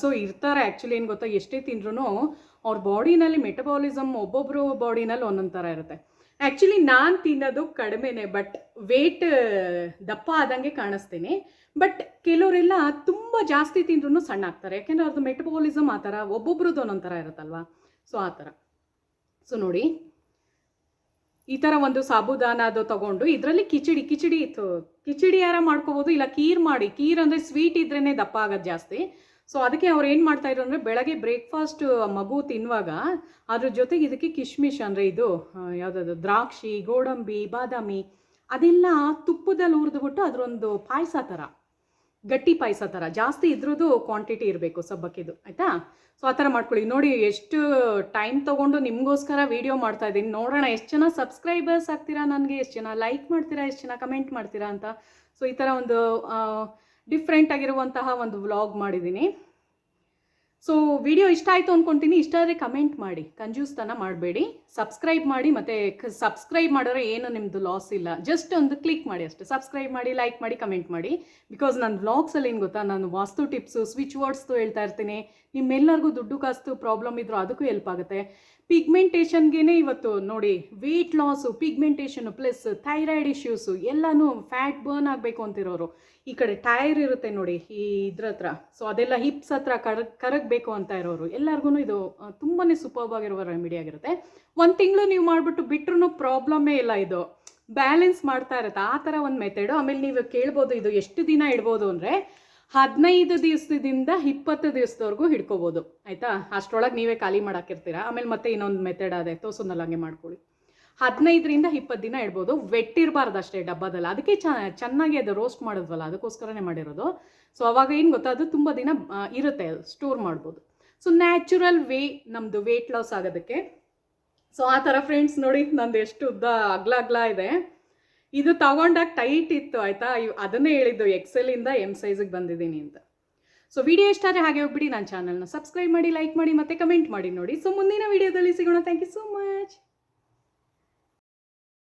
ಸೊ ಇರ್ತಾರೆ ಆ್ಯಕ್ಚುಲಿ ಏನು ಗೊತ್ತಾ, ಎಷ್ಟೇ ತಿಂದ್ರೂ ಅವ್ರ ಬಾಡಿನಲ್ಲಿ ಮೆಟಬಾಲಿಸಮ್ ಒಬ್ಬೊಬ್ಬರು ಬಾಡಿನಲ್ಲಿ ಒಂದೊಂದು ಥರ ಇರುತ್ತೆ. ಆ್ಯಕ್ಚುಲಿ ನಾನು ತಿನ್ನೋದು ಕಡಿಮೆನೇ, ಬಟ್ ವೇಟ್ ದಪ್ಪ ಆದಂಗೆ ಕಾಣಿಸ್ತೀನಿ. ಬಟ್ ಕೆಲವರೆಲ್ಲ ತುಂಬ ಜಾಸ್ತಿ ತಿಂದ್ರೂ ಸಣ್ಣ ಆಗ್ತಾರೆ, ಯಾಕೆಂದರೆ ಅವ್ರದ್ದು ಮೆಟಬಾಲಿಸಮ್ ಆ ಥರ, ಒಬ್ಬೊಬ್ರದ್ದು ಒಂದೊಂದು ಥರ ಇರುತ್ತಲ್ವ. ಸೊ ಆ ಥರ. ಸೊ ನೋಡಿ, ಈ ಥರ ಒಂದು ಸಾಬುದಾನದು ತೊಗೊಂಡು ಇದರಲ್ಲಿ ಕಿಚಡಿ ಯಾರ ಮಾಡ್ಕೋಬೋದು, ಇಲ್ಲ ಕೀರ್ ಅಂದರೆ ಸ್ವೀಟ್ ಇದ್ರೇ ದಪ್ಪ ಆಗೋದು ಜಾಸ್ತಿ. ಸೊ ಅದಕ್ಕೆ ಅವ್ರು ಏನು ಮಾಡ್ತಾಯಿದ್ರು ಅಂದರೆ, ಬೆಳಗ್ಗೆ ಬ್ರೇಕ್ಫಾಸ್ಟ್ ಮಗು ತಿನ್ನುವಾಗ ಅದ್ರ ಜೊತೆಗೆ ಇದಕ್ಕೆ ಕಿಶ್ಮಿಶ್ ಅಂದರೆ ಇದು ಯಾವುದಾದ್ರು ದ್ರಾಕ್ಷಿ, ಗೋಡಂಬಿ, ಬಾದಾಮಿ ಅದೆಲ್ಲ ತುಪ್ಪದಲ್ಲಿ ಹುರಿದ್ಬಿಟ್ಟು ಅದರೊಂದು ಪಾಯಸ ಥರ, ಗಟ್ಟಿ ಪಾಯಸ ಥರ, ಜಾಸ್ತಿ ಇದ್ರದ್ದು ಕ್ವಾಂಟಿಟಿ ಇರಬೇಕು ಸಬ್ಬಕ್ಕಿದು, ಆಯಿತಾ. ಸೊ ಆ ಥರ ಮಾಡ್ಕೊಳ್ಳಿ. ನೋಡಿ ಎಷ್ಟು ಟೈಮ್ ತೊಗೊಂಡು ನಿಮಗೋಸ್ಕರ ವೀಡಿಯೋ ಮಾಡ್ತಾ ಇದ್ದೀನಿ. ನೋಡೋಣ ಎಷ್ಟು ಜನ ಸಬ್ಸ್ಕ್ರೈಬರ್ಸ್ ಆಗ್ತೀರಾ ನನಗೆ, ಎಷ್ಟು ಜನ ಲೈಕ್ ಮಾಡ್ತೀರಾ, ಎಷ್ಟು ಜನ ಕಮೆಂಟ್ ಮಾಡ್ತೀರಾ ಅಂತ. ಸೊ ಈ ಥರ ಒಂದು ಡಿಫ್ರೆಂಟ್ ಆಗಿರುವಂತಹ ಒಂದು ವ್ಲಾಗ್ ಮಾಡಿದ್ದೀನಿ. ಸೊ ವಿಡಿಯೋ ಇಷ್ಟ ಆಯಿತು ಅಂದ್ಕೊತೀನಿ. ಇಷ್ಟ ಆದರೆ ಕಮೆಂಟ್ ಮಾಡಿ, ಕಂಜೂಸ್ತನ ಮಾಡಬೇಡಿ. ಸಬ್ಸ್ಕ್ರೈಬ್ ಮಾಡಿ, ಮತ್ತು ಸಬ್ಸ್ಕ್ರೈಬ್ ಮಾಡಿದ್ರೆ ಏನು ನಿಮ್ಮದು ಲಾಸ್ ಇಲ್ಲ, ಜಸ್ಟ್ ಒಂದು ಕ್ಲಿಕ್ ಮಾಡಿ ಅಷ್ಟೇ. ಸಬ್ಸ್ಕ್ರೈಬ್ ಮಾಡಿ, ಲೈಕ್ ಮಾಡಿ, ಕಮೆಂಟ್ ಮಾಡಿ. ಬಿಕಾಸ್ ನನ್ನ ವ್ಲಾಗ್ಸಲ್ಲಿ ಏನು ಗೊತ್ತಾ, ನಾನು ವಾಸ್ತು ಟಿಪ್ಸು, ಸ್ವಿಚ್ ವರ್ಡ್ಸ್ದು ಹೇಳ್ತಾ ಇರ್ತೀನಿ. ನಿಮ್ಮೆಲ್ಲರಿಗೂ ದುಡ್ಡು ಕಾಸ್ತು ಪ್ರಾಬ್ಲಮ್ ಇದ್ರೂ ಅದಕ್ಕೂ ಹೆಲ್ಪ್ ಆಗುತ್ತೆ. ಪಿಗ್ಮೆಂಟೇಷನ್ಗೆ ಇವತ್ತು ನೋಡಿ, weight loss, pigmentation plus thyroid issues ಎಲ್ಲನೂ, ಫ್ಯಾಟ್ ಬರ್ನ್ ಆಗಬೇಕು ಅಂತಿರೋರು, ಈ ಕಡೆ ಟೈರ್ ಇರುತ್ತೆ ನೋಡಿ ಈ ಇದ್ರ ಹತ್ರ, ಸೊ ಅದೆಲ್ಲ ಹಿಪ್ಸ್ ಹತ್ರ ಕರಗಬೇಕು ಅಂತ ಇರೋರು ಎಲ್ಲರಿಗೂ ಇದು ತುಂಬಾ ಸೂಪರ್ಬ್ ಆಗಿರುವ ರೆಮಿಡಿ ಆಗಿರುತ್ತೆ. 1 ತಿಂಗಳು ನೀವು ಮಾಡಿಬಿಟ್ಟು ಬಿಟ್ರೂ ಪ್ರಾಬ್ಲಮ್ಮೇ ಇಲ್ಲ, ಇದು ಬ್ಯಾಲೆನ್ಸ್ ಮಾಡ್ತಾ ಇರುತ್ತೆ. ಆ ಥರ ಒಂದು ಮೆಥಡು. ಆಮೇಲೆ ನೀವು ಕೇಳ್ಬೋದು ಇದು ಎಷ್ಟು ದಿನ ಇಡ್ಬೋದು ಅಂದರೆ, 15 ದಿವಸದಿಂದ 20 ದಿವಸದವರೆಗೂ ಹಿಡ್ಕೋಬೋದು, ಆಯಿತಾ. ಅಷ್ಟರೊಳಗೆ ನೀವೇ ಖಾಲಿ ಮಾಡಾಕಿರ್ತೀರ. ಆಮೇಲೆ ಮತ್ತೆ ಇನ್ನೊಂದು ಮೆಥಡ್ ಅದೇ ತೋರ್ಸೋನಲ್ಲ, ಹಂಗೆ ಮಾಡ್ಕೊಳ್ಳಿ. 15ರಿಂದ 20 ದಿನ ಇಡ್ಬೋದು. ವೆಟ್ ಇರಬಾರ್ದು ಅಷ್ಟೇ ಡಬ್ಬದಲ್ಲಿ, ಅದಕ್ಕೆ ಚೆನ್ನಾಗಿ ಅದು ರೋಸ್ಟ್ ಮಾಡಿದ್ವಲ್ಲ, ಅದಕ್ಕೋಸ್ಕರನೇ ಮಾಡಿರೋದು. ಸೊ ಅವಾಗ ಏನು ಗೊತ್ತಾ, ಅದು ತುಂಬ ದಿನ ಇರುತ್ತೆ, ಸ್ಟೋರ್ ಮಾಡ್ಬೋದು. ಸೊ ನ್ಯಾಚುರಲ್ ವೇ ನಮ್ಮದು ವೆಯ್ಟ್ ಲಾಸ್ ಆಗೋದಕ್ಕೆ. ಸೊ ಆ ಥರ ಫ್ರೆಂಡ್ಸ್ ನೋಡಿ, ನಂದು ಎಷ್ಟು ಉದ್ದ ಅಗ್ಲ ಇದೆ. ಇದು ತಗೊಂಡಾಗ ಟೈಟ್ ಇತ್ತು, ಆಯಿತಾ. ಅದನ್ನೇ ಹೇಳಿದ್ದು, XL-ಇಂದ M ಸೈಜಿಗೆ ಬಂದಿದ್ದೀನಿ ಅಂತ. ಸೊ ವಿಡಿಯೋ ಇಷ್ಟ ಆದರೆ ಹಾಗೆ ಹೋಗ್ಬಿಡಿ, ನನ್ನ ಚಾನಲ್ನ ಸಬ್ಸ್ಕ್ರೈಬ್ ಮಾಡಿ, ಲೈಕ್ ಮಾಡಿ, ಮತ್ತು ಕಮೆಂಟ್ ಮಾಡಿ ನೋಡಿ. ಸೊ ಮುಂದಿನ ವಿಡಿಯೋದಲ್ಲಿ ಸಿಗೋಣ. Thank you so much.